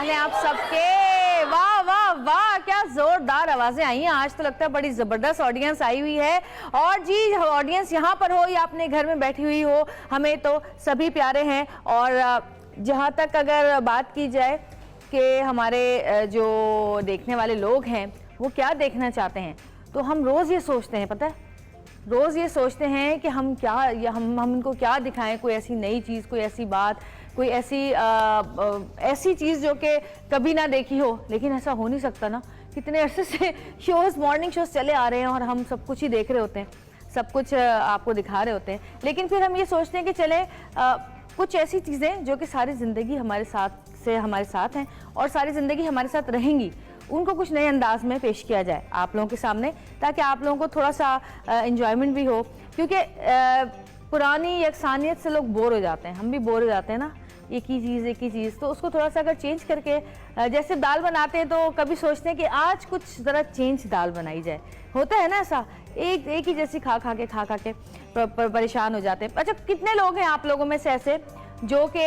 हाल हैं आप सबके? वाह वाह वाह, क्या जोरदार आवाजें आई हैं। आज तो लगता है बड़ी जबरदस्त ऑडियंस आई हुई है। और जी, ऑडियंस यहाँ पर हो या अपने घर में बैठी हुई हो, हमें तो सभी प्यारे हैं। और जहाँ तक अगर बात की जाए कि हमारे जो देखने वाले लोग हैं वो क्या देखना चाहते हैं, तो हम रोज़ ये सोचते हैं, पता है, रोज़ ये सोचते हैं कि हम क्या, या हम इनको क्या दिखाएं, कोई ऐसी नई चीज़, कोई ऐसी बात, कोई ऐसी चीज़ जो कि कभी ना देखी हो। लेकिन ऐसा हो नहीं सकता ना, कितने अरसे से शोज़, मॉर्निंग शोज़ चले आ रहे हैं और हम सब कुछ ही देख रहे होते हैं, सब कुछ आपको दिखा रहे होते हैं। लेकिन फिर हम ये सोचते हैं कि चले कुछ ऐसी चीज़ें जो कि सारी ज़िंदगी हमारे साथ हैं और सारी ज़िंदगी हमारे साथ रहेंगी, उनको कुछ नए अंदाज में पेश किया जाए आप लोगों के सामने, ताकि आप लोगों को थोड़ा सा एंजॉयमेंट भी हो। क्योंकि पुरानी यकसानियत से लोग बोर हो जाते हैं, हम भी बोर हो जाते हैं ना, एक ही चीज़। तो उसको थोड़ा सा अगर चेंज करके, जैसे दाल बनाते हैं तो कभी सोचते हैं कि आज कुछ ज़रा चेंज दाल बनाई जाए। होता है ना ऐसा, एक ही जैसी खा खा के परेशान हो जाते हैं। अच्छा, कितने लोग हैं आप लोगों में से ऐसे जो कि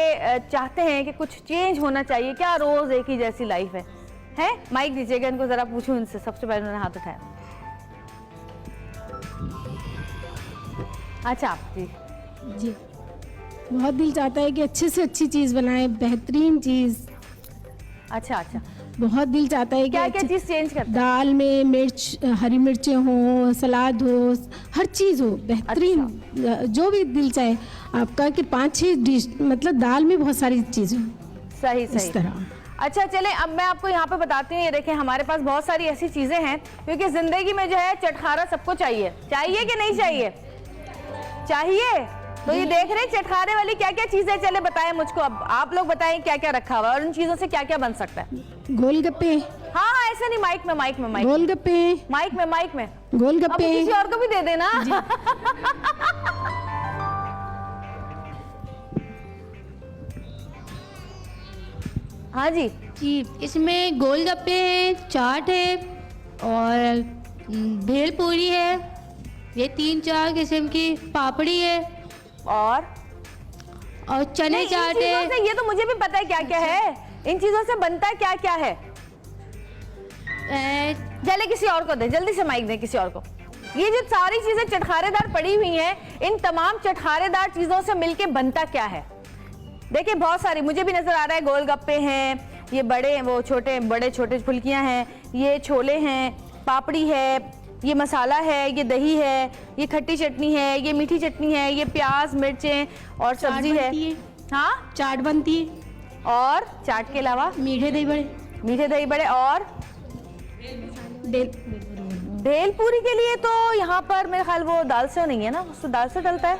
चाहते हैं कि कुछ चेंज होना चाहिए? क्या रोज़ एक ही जैसी लाइफ है? माइक दीजिएगा इनको, ज़रा पूछूं इनसे। सबसे पहले उन्होंने हाथ उठाया। अच्छा, आप जी। बहुत दिल चाहता है कि अच्छे से अच्छी चीज़ बनाए, बेहतरीन चीज़। अच्छा, बहुत दिल चाहता है कि क्या चीज़ चेंज करते हैं? दाल में मिर्च, हरी मिर्चें हो, सलाद हो, हर चीज़ हो बेहतरीन। अच्छा। जो भी दिल चाहे आपका कि 5-6 डिश, मतलब दाल में बहुत सारी चीज़ें। सही इस तरह। अच्छा, चले अब मैं आपको यहाँ पे बताती हूँ। ये देखें, हमारे पास बहुत सारी ऐसी चीज़ें हैं, क्योंकि ज़िंदगी में जो है चटखारा सबको चाहिए कि नहीं चाहिए? चाहिए। तो ये देख रहे हैं चटखारे वाली क्या क्या चीजें, चले बताएं मुझको। अब आप लोग बताएं क्या क्या रखा हुआ है और उन चीजों से क्या क्या बन सकता है। गोलगप्पे। हाँ, ऐसे नहीं, माइक में गोलगप्पे, माइक में गोलगप्पे। अब किसी और को भी दे देना। हाँ जी, इसमें गोलगप्पे है, चाट है और भेलपूरी है, ये 3-4 किस्म की पापड़ी है और चने चाट है। ये तो मुझे भी पता है क्या क्या है। इन चीजों से बनता क्या क्या है? चले किसी और को दे, जल्दी से माइक दे किसी और को। ये जो सारी चीजें चटखारेदार पड़ी हुई हैं, इन तमाम चटखारेदार चीजों से मिलके बनता क्या है? देखिए, बहुत सारी मुझे भी नजर आ रहा है। गोलगप्पे हैं, ये बड़े छोटे फुल्कियां हैं, ये छोले हैं, पापड़ी है, ये मसाला है, ये दही है, ये खट्टी चटनी है, ये मीठी चटनी है, ये प्याज, मिर्चें और सब्जी है। हाँ, चाट बनती है। और चाट के अलावा मीठे दही बड़े और भेलपूरी के लिए तो यहाँ पर मेरे ख्याल वो दाल से नहीं है ना, उसको दाल से डलता है।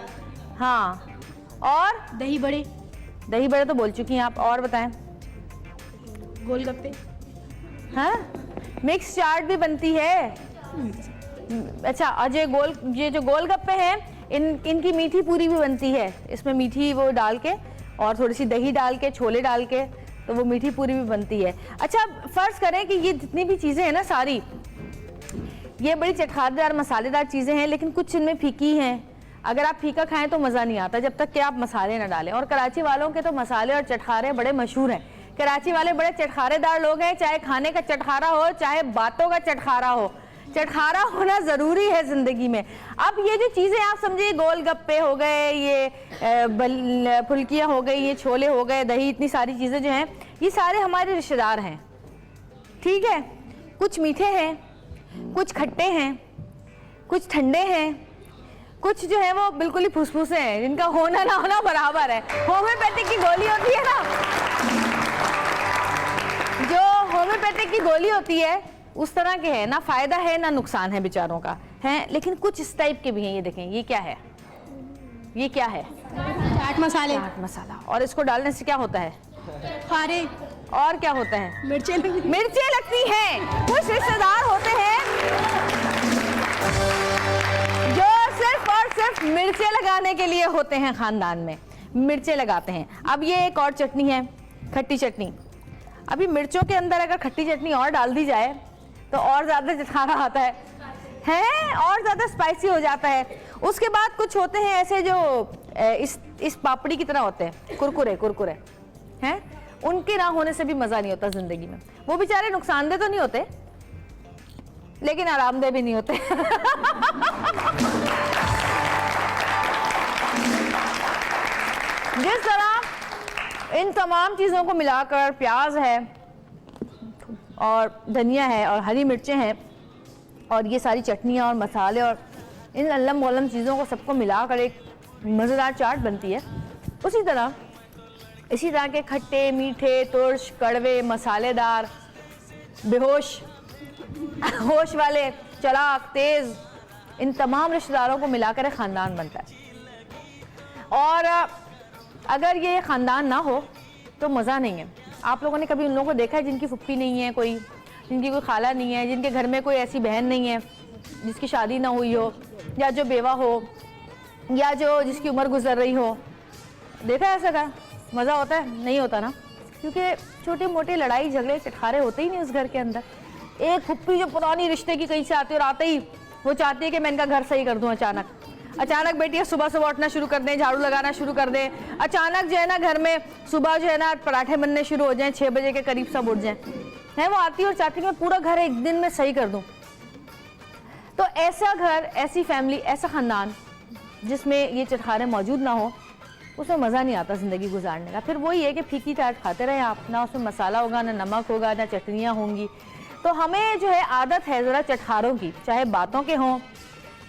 हाँ, और दही बड़े तो बोल चुकी हैं आप। और बताएं। गोलगप्पे। हाँ, मिक्स चाट भी बनती है। अच्छा, और ये जो गोलगप्पे हैं, इनकी मीठी पूरी भी बनती है। इसमें मीठी वो डाल के और थोड़ी सी दही डाल के, छोले डाल के, तो वो मीठी पूरी भी बनती है। अच्छा, फर्ज करें कि ये जितनी भी चीज़ें हैं ना, सारी ये बड़ी चटखारेदार मसालेदार चीज़ें हैं, लेकिन कुछ इनमें फीकी हैं। अगर आप फीका खाएं तो मज़ा नहीं आता जब तक कि आप मसाले ना डालें। और कराची वालों के तो मसाले और चटखारे बड़े मशहूर हैं। कराची वाले बड़े चटखारेदार लोग हैं, चाहे खाने का चटखारा हो, चाहे बातों का चटखारा हो। चटखारा होना ज़रूरी है ज़िंदगी में। अब ये जो चीज़ें आप समझिए, गोलगप्पे हो गए, ये फुल्कियाँ हो गई, ये छोले हो गए, दही, इतनी सारी चीज़ें जो हैं, ये सारे हमारे रिश्तेदार हैं। ठीक है, कुछ मीठे हैं, कुछ खट्टे हैं, कुछ ठंडे हैं, कुछ जो है वो बिल्कुल ही फुसफुसे हैं, जिनका होना ना होना बराबर है। होम्योपैथिक की गोली होती है ना, जो होम्योपैथिक की गोली होती है, उस तरह के है ना, फायदा है ना नुकसान है बेचारों का, है। लेकिन कुछ इस टाइप के भी हैं। ये देखें, ये क्या है? चाट मसाला। और इसको डालने से क्या होता है? खारे। और क्या होता है? मिर्चें लगती हैं। कुछ रिश्तेदार होते हैं जो सिर्फ और सिर्फ मिर्चें लगाने के लिए होते हैं, खानदान में मिर्चें लगाते हैं। अब ये एक और चटनी है, खट्टी चटनी। अभी मिर्चों के अंदर अगर खट्टी चटनी और डाल दी जाए तो और ज़्यादा चटखारा आता है, और ज़्यादा स्पाइसी हो जाता है। उसके बाद कुछ होते हैं ऐसे जो इस पापड़ी की तरह होते हैं, कुरकुरे हैं, उनके ना होने से भी मजा नहीं होता जिंदगी में। वो बेचारे नुकसानदेह तो नहीं होते लेकिन आरामदेह भी नहीं होते। जिस तरह इन तमाम चीज़ों को मिलाकर प्याज है और धनिया है और हरी मिर्चें हैं और ये सारी चटनियाँ और मसाले और इन अल्लम वल्लम चीज़ों को सबको मिलाकर एक मज़ेदार चाट बनती है, इसी तरह के खट्टे मीठे तुर्श कड़वे मसालेदार बेहोश होश वाले चलाक तेज़ इन तमाम रिश्तेदारों को मिलाकर एक ख़ानदान बनता है। और अगर ये ख़ानदान ना हो तो मज़ा नहीं है। आप लोगों ने कभी उन लोगों को देखा है जिनकी फुप्पी नहीं है, कोई जिनकी कोई खाला नहीं है, जिनके घर में कोई ऐसी बहन नहीं है जिसकी शादी ना हुई हो, या जो बेवा हो, या जो जिसकी उम्र गुजर रही हो? देखा है ऐसा? का मज़ा होता है? नहीं होता ना, क्योंकि छोटे मोटे लड़ाई झगड़े चटखारे होते ही नहीं उस घर के अंदर। एक फुप्पी जो पुरानी रिश्ते की कहीं से आती है और आते ही वो चाहती है कि मैं इनका घर सही कर दूं। अचानक बेटियां सुबह सुबह उठना शुरू कर दें, झाड़ू लगाना शुरू कर दें, अचानक जो है ना घर में सुबह जो है ना पराठे बनने शुरू हो जाएं, 6 बजे के करीब सब उठ जाएं, है वो आती है और चाहती है मैं पूरा घर एक दिन में सही कर दूं। तो ऐसा घर, ऐसी फैमिली, ऐसा ख़ानदान जिसमें ये चटखारे मौजूद ना हो, उसमें मज़ा नहीं आता ज़िंदगी गुजारने का। फिर वही है कि फीकी चाट खाते रहें आप, ना उसमें मसाला होगा, ना नमक होगा, ना चटनियाँ होंगी। तो हमें जो है आदत है ज़रा चटखारों की, चाहे बातों के हों,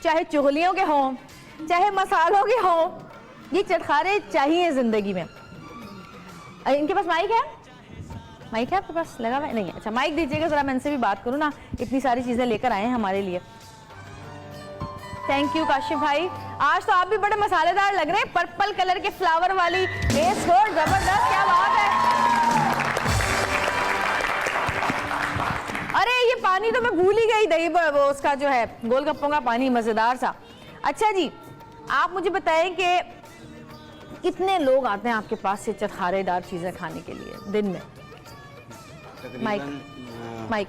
चाहे चुगलियों के हों, चाहे मसालों के हों, ये चटखारे चाहिए ज़िंदगी में। इनके पास माइक है? माइक है आपके पास लगा हुआ? नहीं है। अच्छा, माइक दीजिएगा ज़रा, मैं इनसे भी बात करूँ ना, इतनी सारी चीज़ें लेकर आए हैं हमारे लिए। थैंक यू काशिफ भाई, आज तो आप भी बड़े मसालेदार लग रहे हैं, पर्पल कलर के फ्लावर वाली जबरदस्त, क्या बात है। अरे ये पानी तो मैं भूल ही गई, दही वो उसका जो है गोलगप्पों का पानी मजेदार सा। अच्छा जी, आप मुझे बताएं कि कितने लोग आते हैं आपके पास से चटखारेदार चीजें खाने के लिए दिन में? माइक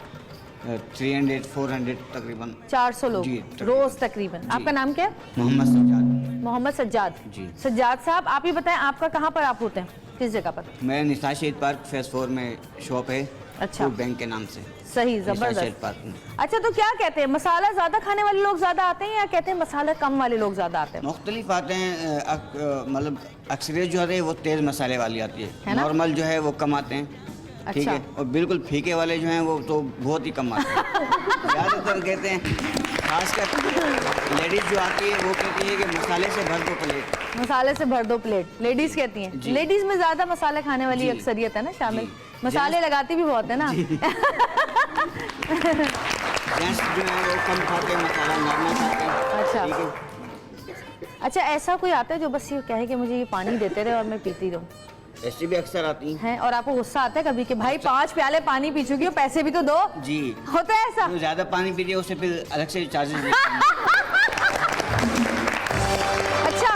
300-400 तकरीबन 400 लोग जी, रोज तकरीबन। आपका नाम क्या है? मोहम्मद सज्जाद। मोहम्मद सज्जाद जी। सज्जाद साहब, आप ही बताएं आपका कहाँ पर आप होते हैं, किस जगह पर? मेरा निशा शहीद पार्क फेज 4 में शॉप है। अच्छा। फूड बैंक के नाम से। सही, निशा शहीद जबरदस्त। पार्क में। अच्छा, तो क्या कहते हैं, मसाला ज्यादा खाने वाले लोग ज्यादा आते हैं या कहते हैं मसाला कम वाले लोग ज्यादा आते हैं? मुख्तलिफ आते हैं, मतलब अक्सरियत जो है वो तेज़ मसाले वाली आती है है, ना? नॉर्मल जो है वो कम आते हैं। ठीक अच्छा। है, और बिल्कुल फीके वाले जो हैं वो तो बहुत ही कम आते हैं। ज़्यादातर कहते हैं, खासकर लेडीज़ जो आती है वो कहती है कि मसाले से भर दो प्लेट। मसाले से भर दो प्लेट, लेडीज कहती हैं। जी। लेडीज में ज्यादा मसाले खाने वाली जी। अक्सरियत है ना शामिल, जी। मसाले लगाती भी बहुत है ना। जेंट्स जो है वो कम खाते हैं, मसाला नॉर्मल खाते हैं। अच्छा। ठीक है। अच्छा, ऐसा कोई आता है जो बस ये कहे कि मुझे ये पानी देते रहे और मैं पीती रहूं? ऐसी भी अक्सर आती हैं। और आपको गुस्सा आता है कभी कि भाई 5 प्याले पानी पी चुकी हो, पैसे भी तो दो? जी। होता है ऐसा? जो ज़्यादा पानी पीती है उसे फिर अलग से चार्जेस अच्छा,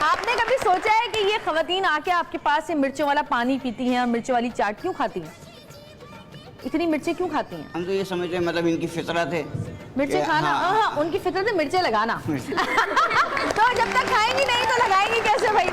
आपने कभी सोचा है कि ये खवातीन आके आपके पास से मिर्चों वाला पानी पीती हैं और मिर्चों वाली चाट क्यों खाती हैं? इतनी मिर्चें क्यों खाती हैं? हम तो ये समझते हैं मतलब इनकी फितरत है मिर्चें खाना। हाँ। हाँ, उनकी फितरत है मिर्चें लगाना। तो जब तक खाएंगी नहीं तो लगाएंगी कैसे भाई?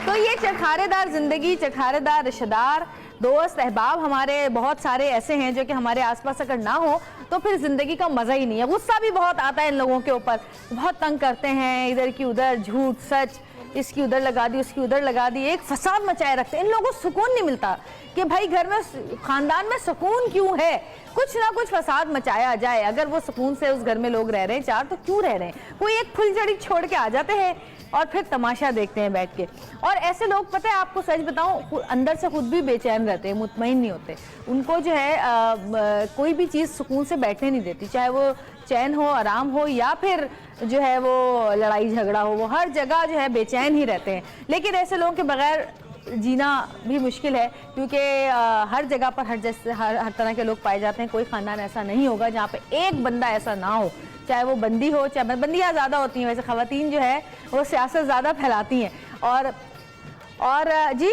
तो ये चटखारेदार जिंदगी, चटखारेदार रिश्तेदार, दोस्त अहबाब हमारे बहुत सारे ऐसे हैं जो कि हमारे आसपास अगर ना हो तो फिर जिंदगी का मजा ही नहीं है। गुस्सा भी बहुत आता है इन लोगों के ऊपर, बहुत तंग करते हैं, इधर की उधर झूठ सच, इसकी उधर लगा दी उसकी उधर लगा दी, एक फसाद मचाए रखते हैं। इन लोगों को सुकून नहीं मिलता कि भाई घर में खानदान में सुकून क्यों है, कुछ ना कुछ फसाद मचाया जाए। अगर वो सुकून से उस घर में लोग रह रहे हैं 4 तो क्यों रह रहे हैं? कोई एक फुलझड़ी छोड़ के आ जाते हैं और फिर तमाशा देखते हैं बैठ के। और ऐसे लोग, पता है आपको सच बताऊं, अंदर से खुद भी बेचैन रहते हैं, मुतमईन नहीं होते। उनको जो है कोई भी चीज़ सुकून से बैठने नहीं देती, चाहे वो चैन हो, आराम हो, या फिर जो है वो लड़ाई झगड़ा हो, वो हर जगह जो है बेचैन ही रहते हैं। लेकिन ऐसे लोगों के बगैर जीना भी मुश्किल है, क्योंकि हर जगह पर हर तरह के लोग पाए जाते हैं। कोई ख़ानदान ऐसा नहीं होगा जहाँ पे एक बंदा ऐसा ना हो, चाहे वो बंदी हो, चाहे बंदियाँ ज़्यादा होती हैं वैसे, ख़वातीन जो है वो सियासत ज़्यादा फैलाती हैं। और जी,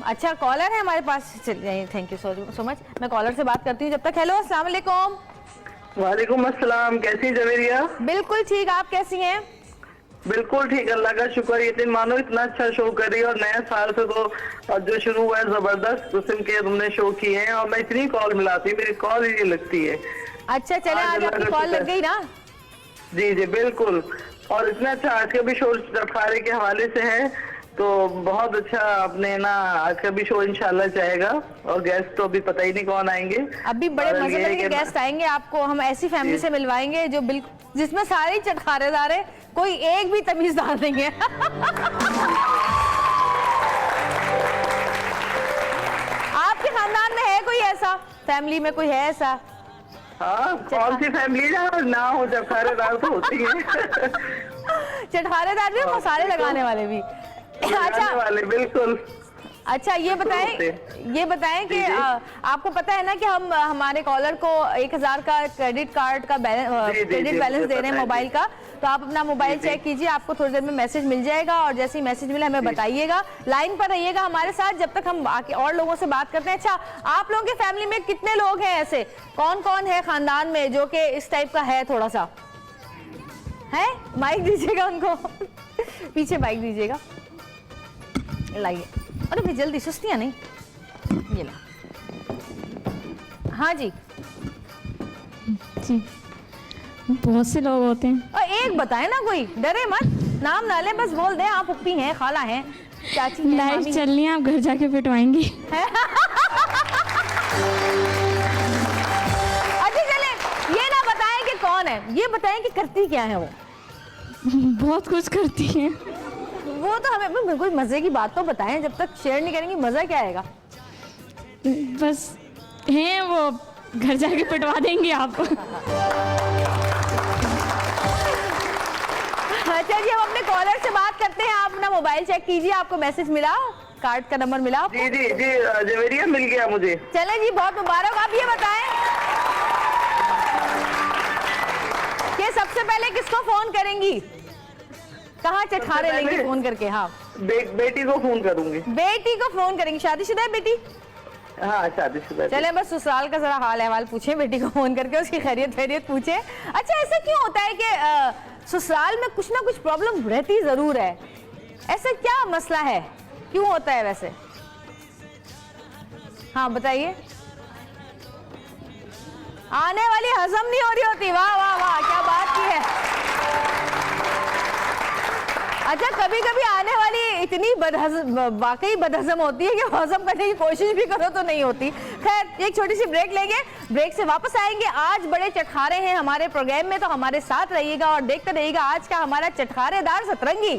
अच्छा कॉलर है हमारे पास, चलिए थैंक यू सो मच। मैं कॉलर से बात करती हूँ जब तक। हेलो, अस्सलाम वालेकुम। वालेकुम अस्सलाम, कैसी जवेरिया? बिल्कुल ठीक, आप कैसी हैं? बिल्कुल ठीक, अल्लाह का शुक्र। यकीन मानो इतना अच्छा शो कर रही है और नए साल से तो जो शुरू हुआ है जबरदस्त किस्म के तुमने शो किए हैं और मैं इतनी कॉल मिलाती मेरी कॉल ही नहीं लगती है। अच्छा चले, आज अल्लाह आपकी का कॉल शुक्र। लग गई ना। जी जी बिल्कुल, और इतना अच्छा आज का भी शो चटखारे के हवाले से है तो बहुत अच्छा। अपने ना आज का भी शो इंशाल्लाह जाएगा और गेस्ट तो अभी पता ही नहीं कौन आएंगे। अभी बड़े और मजे ये है के कि- गेस्ट आएंगे, आपको हम ऐसी फैमिली से मिलवाएंगे जो बिल्कुल जिसमें सारे ही चटखारेदार है, कोई एक भी तमीजदार नहीं है। आपके खानदान में है कोई ऐसा, फैमिली में कोई है ऐसा? हाँ, कौन सी फैमिली जहाँ ना हो चटखारेदार तो होती है। चटखारेदार भी और मसाले लगाने वाले भी। लगाने अच्छा वाले बिल्कुल। अच्छा, ये बताएं कि आपको पता है ना कि हम हमारे कॉलर को 1000 का क्रेडिट कार्ड का जी, जी, क्रेडिट जी, बैलेंस मुझे दे रहे हैं पता है, मोबाइल जी। का। तो आप अपना मोबाइल जी, चेक कीजिए, आपको थोड़ी देर में मैसेज मिल जाएगा और जैसे ही मैसेज मिले हमें बताइएगा। लाइन पर रहिएगा हमारे साथ जब तक हम आके और लोगों से बात करते हैं। अच्छा, आप लोगों की फैमिली में कितने लोग हैं ऐसे, कौन कौन है खानदान में जो कि इस टाइप का है? थोड़ा सा है, माइक दीजिएगा उनको। पीछे माइक दीजिएगा, लाइए। अरे भी जल्दी, सुस्तियां नहीं, ये ला। हाँ जी, जी बहुत से लोग होते हैं। और एक बताए ना, कोई डरे मत, नाम ना ले, बस बोल दे आप पुप्पी हैं, खाला हैं, चाची हैं, लाइव मामी चल रही है, आप घर जाके पिटवाएंगी। अच्छा चले, ये ना बताएं कि कौन है, ये बताएं कि करती क्या है वो। बहुत कुछ करती हैं। वो तो हमें कोई मजे की बात तो बताएं, जब तक शेयर नहीं करेंगे मजा क्या आएगा। बस हैं वो, घर जाके पिटवा देंगे आपको। अच्छा जी, हम अपने कॉलर से बात करते हैं। आप अपना मोबाइल चेक कीजिए, आपको मैसेज मिला, कार्ड का नंबर मिला आपको? जी जी जी, जवेरिया मिल गया मुझे। चले जी, बहुत मुबारक। आप ये बताएं कि सबसे पहले किसको फोन करेंगी, कहाँ चटखारे सबसे लेंगे पहले? फोन करके? हाँ, बेटी को फोन करूंगी। बेटी को फोन करेंगी। शादीशुदा है बेटी? हाँ, शादीशुदा। चले, बस ससुराल का जरा हाल अहवाल पूछे बेटी को फोन करके, उसकी खैरियत पूछे। अच्छा, ऐसा क्यों होता है कि ससुराल में कुछ ना कुछ प्रॉब्लम रहती जरूर है? ऐसा क्या मसला है, क्यों होता है वैसे? हाँ बताइए। आने वाली हजम नहीं हो रही होती। वाह वाह वाह, क्या बात की है। अच्छा, कभी कभी आने वाली इतनी वाकई बदहजम होती है कि हजम करने की कोशिश भी करो तो नहीं होती। खैर, एक छोटी सी ब्रेक लेंगे, ब्रेक से वापस आएंगे। आज बड़े चटखारे हैं हमारे प्रोग्राम में, तो हमारे साथ रहिएगा और देखते रहिएगा आज का हमारा चटखारेदार सतरंगी।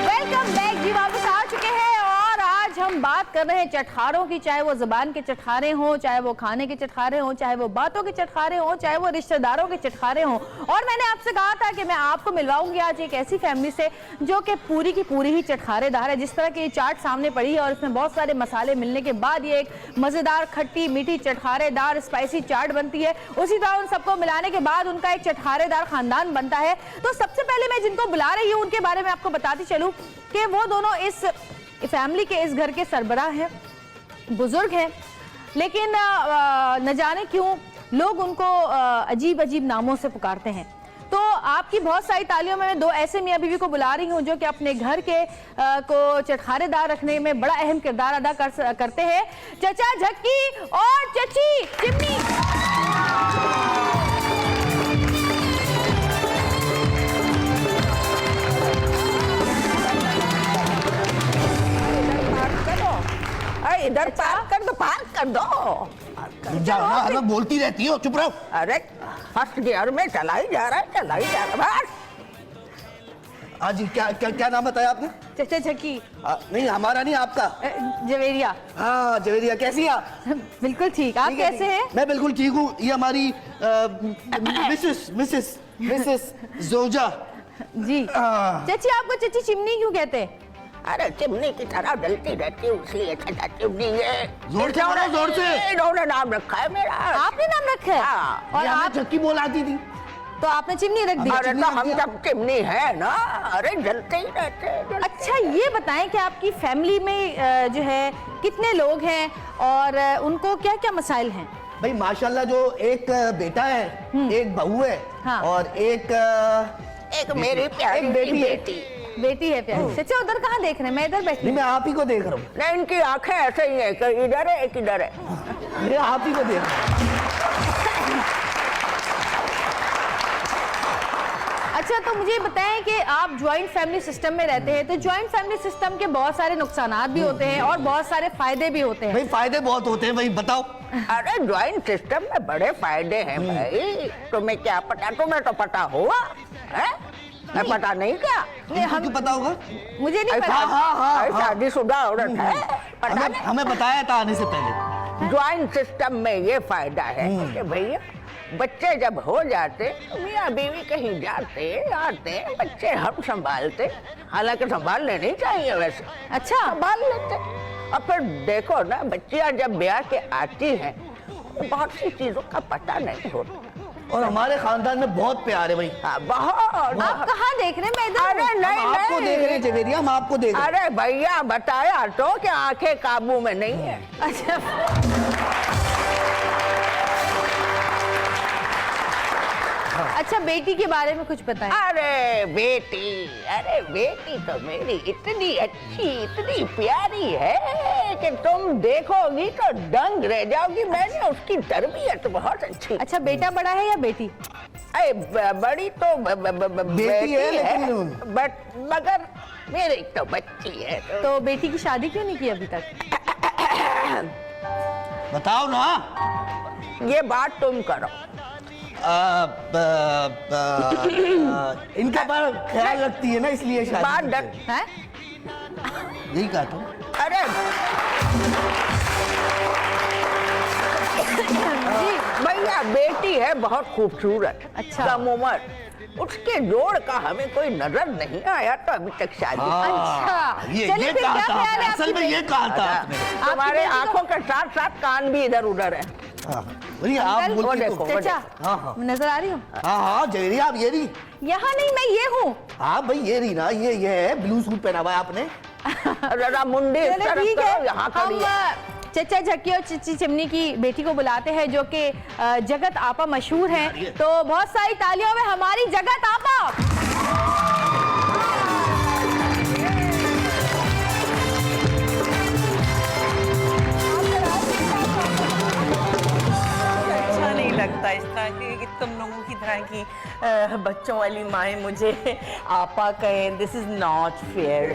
वेलकम बैक जी, वापस आ चुके हैं और आज हम बात कर रहे हैं चटखारों की। चाहे वो जुबान के चटखारे हों, चाहे वो खाने के चटखारे हों, चाहे वो बातों के चटखारे हों, चाहे वो रिश्तेदारों के चटखारे हों। और मैंने आपसे कहा था कि मैं आपको मिलवाऊंगी आज एक ऐसी फैमिली से जो कि पूरी की पूरी ही चटखारेदार है। जिस तरह की चाट सामने पड़ी है और इसमें बहुत सारे मसाले मिलने के बाद ये एक मजेदार खट्टी मीठी चटखारेदार स्पाइसी चाट बनती है, उसी तरह उन सबको मिलाने के बाद उनका एक चटखारेदार खानदान बनता है। तो सबसे पहले मैं जिनको बुला रही हूँ उनके बारे में आपको बताती चलूँ कि वो दोनों इस फैमिली के, इस घर के सरबराह हैं, बुजुर्ग हैं, लेकिन न जाने क्यों लोग उनको अजीब अजीब नामों से पुकारते हैं। तो आपकी बहुत सारी तालियों में मैं दो ऐसे मियाँ बीवी को बुला रही हूँ जो कि अपने घर के को चटखारेदार रखने में बड़ा अहम किरदार अदा करते हैं। चचा झक्की और चची चिमनी। इधर पार कर दो, पार कर दो। जाओ ना, हमें बोलती रहती हो, चुप रहो। अरे फर्स्ट गियर में चलाई जा रहा है, चलाई जा रहा है। हाँ जी, क्या क्या क्या नाम बताया आपने? चचा झक्की। नहीं, हमारा नहीं, आपका। जवेरिया। हाँ, जवेरिया, कैसी हैं आप? बिल्कुल ठीक, आप ठीक है, कैसे ठीक। हैं? मैं बिल्कुल ठीक हूँ। ये हमारी मिसेस जोजा जी। चची, आपको चची चिमनी क्यों कहते हैं? अरे चिमनी की तरह डलती रहती है इसलिए चचा चिमनी है। जोर से बोलो, जोर से। इन्होंने नाम रखा है मेरा। आपने नाम रखा है? हाँ। और ये हमें आप झक्की बोलाती थी। तो आपने चिमनी रख दी। अरे तो हम सब चिमनी है ना, अरे जलते ही रहते हैं। अच्छा ये बताएं कि आपकी फैमिली में जो है कितने लोग हैं और उनको क्या क्या मसाइल हैं? भाई माशाल्लाह जो एक बेटा है, एक बहू है, हाँ। और एक मेरी प्यारी एक बेटी है। बेटी है प्यारी। चाचा उधर कहाँ देख रहे हैं? मैं इधर बैठी नहीं, मैं आप ही को देख रहा हूँ। नहीं, इनकी आंखें ऐसे ही है, कि इधर है एक इधर है। मैं आप ही को देख रहा हूँ। अच्छा तो मुझे बताएं कि आप ज्वाइंट फैमिली सिस्टम में रहते हैं, तो ज्वाइंट फैमिली सिस्टम के बहुत सारे नुकसानात भी होते हैं और बहुत सारे फायदे भी होते हैं। भाई फायदे बहुत होते हैं भाई, बताओ। अरे ज्वाइंट सिस्टम में बड़े फायदे हैं भाई, तुम्हें क्या पता? तुम्हें तो पता होगा, है? मैं पता नहीं क्या? नहीं, हम क्यों पता होगा? मुझे नहीं पता। हाँ। शादीशुदा औरत है, पता नहीं। हमें बताया था आने से पहले। ज्वाइंट सिस्टम में ये फायदा है कि भैया बच्चे जब हो जाते, मियाँ बीवी कहीं जाते आते, बच्चे हम संभालते, हालांकि संभालने नहीं चाहिए वैसे, अच्छा संभाल लेते। और फिर देखो ना, बच्चियां जब ब्याह के आती हैं, बहुत सी चीजों का पता नहीं होता। और हमारे खानदान में बहुत प्यार है भाई। हाँ, बहुत। आप कहाँ देख रहे हैं? मैं इधर अरे हूँ। नहीं हम आपको देख रहे हैं जवेरिया, हम आपको देख रहे हैं। अरे भैया बताया तो कि आंखें काबू में नहीं है। अच्छा अच्छा बेटी के बारे में कुछ बताएं। अरे बेटी तो मेरी इतनी अच्छी, इतनी प्यारी है कि तुम देखोगी तो दंग रह जाओगी। मैंने उसकी तरबियत बहुत अच्छी। अच्छा बेटा बड़ा है या बेटी? अरे बड़ी तो बेटी है, है, लेकिन बट मगर मेरी तो बच्ची है। तो बेटी की शादी क्यों नहीं की अभी तक? बताओ ना। ये बात तुम करो। इनका पर ख्याल रखती है ना, इसलिए शादी बात करते हैं। है? यही कहा था। अरे भैया बेटी है बहुत खूबसूरत, अच्छा। कम उम्र, उसके जोड़ का हमें कोई नजर नहीं आया तो अभी तक शादी। अच्छा ये चलिए फिर कहा क्या था ख्याल है असल आपकी में, ये कहा था आपने। तुम्हारे बेटी को- आंखों के साथ साथ कान भी इधर उधर है। हाँ, बोलिए आप अंकल, वो बोलिए देखो। तो। चाचा हाँ, हाँ। मैं नजर आ रही हूँ? हाँ जवेरिया आप ये रही। यहाँ नहीं, मैं ये हूँ। हाँ भाई ये रही ना, ये है ब्लू सूट पहना हुआ है आपने। जरा मुंडी इस चलो तरफ ठीक करो, है, यहाँ खड़ी हम है। चचा झक्की और चिच्ची चिमनी की बेटी को बुलाते हैं जो कि जगत आपा मशहूर हैं। तो बहुत सारी तालियों में हमारी जगत आपा। अच्छा नहीं लगता इस तरह कि तुम लोगों की तरह की बच्चों वाली माएँ मुझे आपा कहें। This is not fair.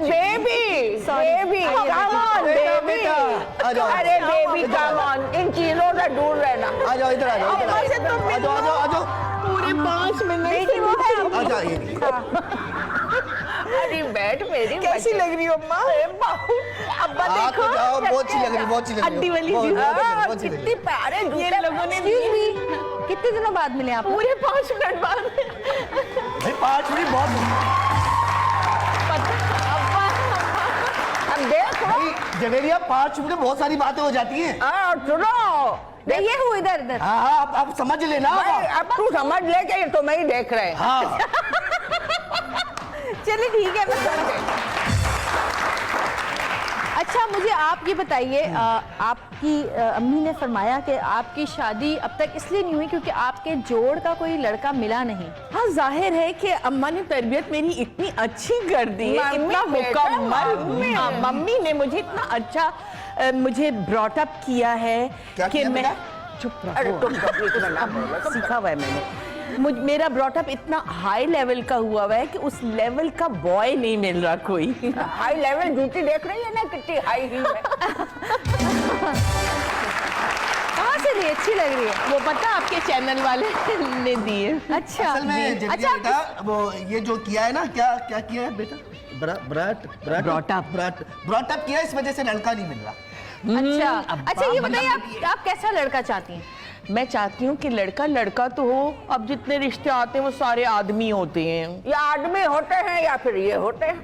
Baby come on baby, आ जाओ। अरे बेबी कम ऑन, इन चीजों से दूर रहना। आ जाओ इधर, आ जाओ इधर, आ जाओ आ जाओ। पूरे 5 मिनट बेटी वो है आ जाओ ये रही। अरे बैठ मेरी कैसी बच्ची। लग रही हो अम्मा? अब्बा आ देखो तो जाओ, बहुत अच्छी लग रही, बहुत अच्छी लग रही। हड्डी वाली बहुत- जी। बहुत अच्छी लग रही। कितनी प्यारे ये जूते लोगों ने Excuse me, कितने दिनों बाद मिले आप? पूरे 5 मिनट बाद भाई 5 मिनट बहुत। अब देखो। भाई जवेरिया 5 मिनट बहुत सारी बातें हो जाती हैं। सुनो, मैं ये हूँ इधर इधर। हाँ हाँ आप समझ लेना। भाई, अब तू समझ ले कि ये तुम्हें ही देख रहे हैं। हाँ चलिए ठीक है, मैं समझ गई। अच्छा मुझे आप ये बताइए, आपकी अम्मी ने फरमाया कि आपकी शादी अब तक इसलिए नहीं हुई क्योंकि आपके जोड़ का कोई लड़का मिला नहीं। हाँ जाहिर है कि अम्मा ने तरबियत मेरी इतनी अच्छी कर दी है, मम्मी इतना बेटा, मुकम्मल। मम्मी। हाँ, मम्मी ने मुझे इतना अच्छा मुझे ब्रॉट अप किया है क्या कि किया मैं बेटा? चुप अरे रहो। तुम तकलीफ में ना बोलो। सीखा हुआ है मैंने। मेरा ब्रॉटअप इतना हाई लेवल का हुआ है कि उस लेवल का बॉय नहीं मिल रहा कोई। हाई लेवल जूती देख रही है ना कितनी हाई हील है। कहाँ से ली? अच्छी लग रही है। वो पता आपके चैनल वाले ने दिए। अच्छा असल में जवेरिया अच्छा बेटा, वो ये जो किया है ना, क्या क्या किया है बेटा? ब्रॉटअप किया, इस वजह से लड़का नहीं मिल रहा। अच्छा ये बताइए आप कैसा लड़का चाहती हैं? मैं चाहती हूँ कि लड़का लड़का तो हो। अब जितने रिश्ते आते हैं वो सारे आदमी होते हैं। या आदमी होते हैं या फिर ये होते हैं।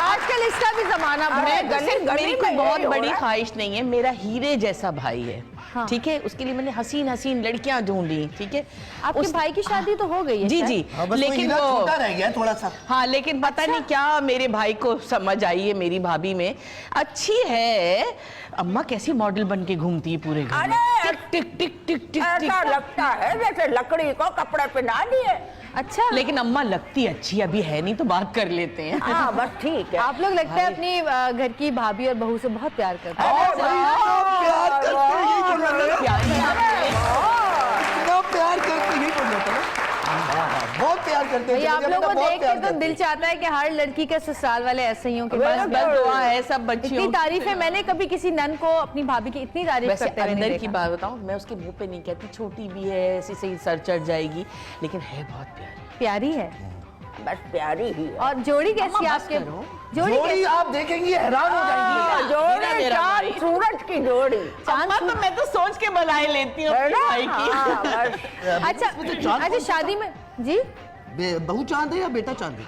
आजकल इसका भी जमाना मैं गली मेरी में कोई बहुत यही हो बड़ी रहा है। ख्वाहिश नहीं है। मेरा हीरे जैसा भाई है। हाँ। ठीक है, उसके लिए मैंने हसीन हसीन लड़कियां ढूंढी, ठीक है। आपके भाई की शादी तो हो गई है जी शायद? जी, हाँ, बस लेकिन हीरा वो छोटा रह गया है थोड़ा सा। हाँ, लेकिन पता नहीं क्या मेरे भाई को समझ आई है मेरी भाभी में, अच्छी है। अम्मा कैसी मॉडल बन के घूमती है पूरे घर में, अरे! टिक टिक टिक टिक टिक ऐसा टिक। लगता है जैसे लकड़ी को कपड़े पहना दिए। अच्छा, लेकिन अम्मा लगती अच्छी अभी है नहीं, तो बात कर लेते हैं। हाँ बस ठीक है। आप लोग लगता है अपनी घर की भाभी और बहू से बहुत प्यार करते हैं। प्यार करते हैं, यही बोल रहा था। प्यारी आप इतना प्यार करते हैं, यही बोल रहा था ना। बहुत प्यार करते हैं। भाई आप जब लोगों को बहुत देख प्यार के तो करते दिल हैं। चाहता है कि हर लड़की के ससुराल वाले ऐसे ही हों कि बस बस बस दुआ है सब बच्चियों इतनी तारीफें मैंने कभी किसी नन को अपनी भाभी की इतनी तारीफ वैसे करते हुए नहीं अंदर की देखा। बात बताऊं, मैं उसके मुंह पे नहीं कहती, छोटी भी है, ऐसी सही सर चढ़ जाएगी, लेकिन है बहुत प्यारी। प्यारी है। बस प्यारी ही है। और जोड़ी कैसी अम्मा, बस आपके? करो। जोड़ी जोड़ी कैसी? आप देखेंगी हैरान हो जाएंगी। जोड़ी मेरा चांद भाई। सूरज की जोड़ी। अम्मा तो मैं तो सोच के बनाए लेती हूँ अपने भाई की। हाँ, बस। अच्छा इसमें तो चांद अच्छा, कौन सा शादी में जी बहू चांद है या बेटा चांद है?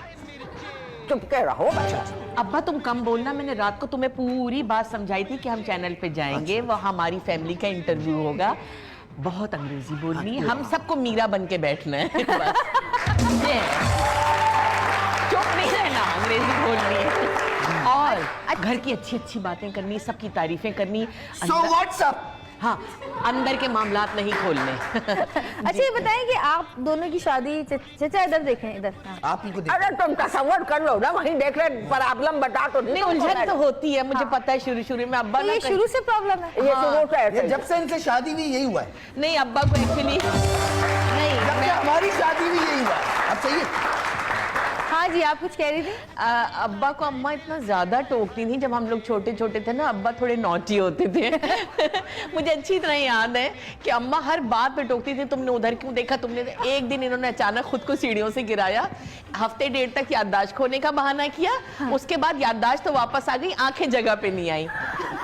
चुप के रहो बच्चा। अब्बा तुम कम बोलना, मैंने रात को तुम्हें पूरी बात समझाई थी कि हम चैनल पे जाएंगे, वो हमारी फैमिली का इंटरव्यू होगा। बहुत अंग्रेजी बोलनी है, हम सबको मीरा बन के बैठना है बस। ये है। चुप नहीं रहना, अंग्रेजी बोलनी है और घर की अच्छी अच्छी बातें करनी, सबकी तारीफें करनी। So what's up? हाँ, अंदर के मामलात नहीं खोलने। अच्छा, ये बताएं कि आप दोनों की शादी चचा इधर देखें, इधर। हाँ। आप ही को देख। अरे तुम तसव्वुर कर लो ना, वहीं देख रहे प्रॉब्लम बता तो दी नहीं, उलझन तो होती है, मुझे पता है शुरू शुरू में अब्बा तो ना ये शुरू से प्रॉब्लम है। ये शुरू से ऐसे ये ही। जब से इनसे शादी हुई यही हुआ है। नहीं, अब्बा को एक्चुअली नहीं, जब से हमारी शादी हुई यही हुआ है। अब सही है। हाँ जी, आप कुछ कह रही थी? अब्बा को अम्मा इतना ज्यादा टोकती थी। जब हम लोग छोटे छोटे थे ना, अब्बा थोड़े नॉटी होते थे। मुझे अच्छी तरह याद है कि अम्मा हर बात पे टोकती थी, तुमने उधर क्यों देखा, तुमने। एक दिन इन्होंने अचानक खुद को सीढ़ियों से गिराया, हफ्ते डेढ़ तक याददाश्त खोने का बहाना किया। उसके बाद याददाश्त तो वापस आ गई, आंखें जगह पे नहीं आई।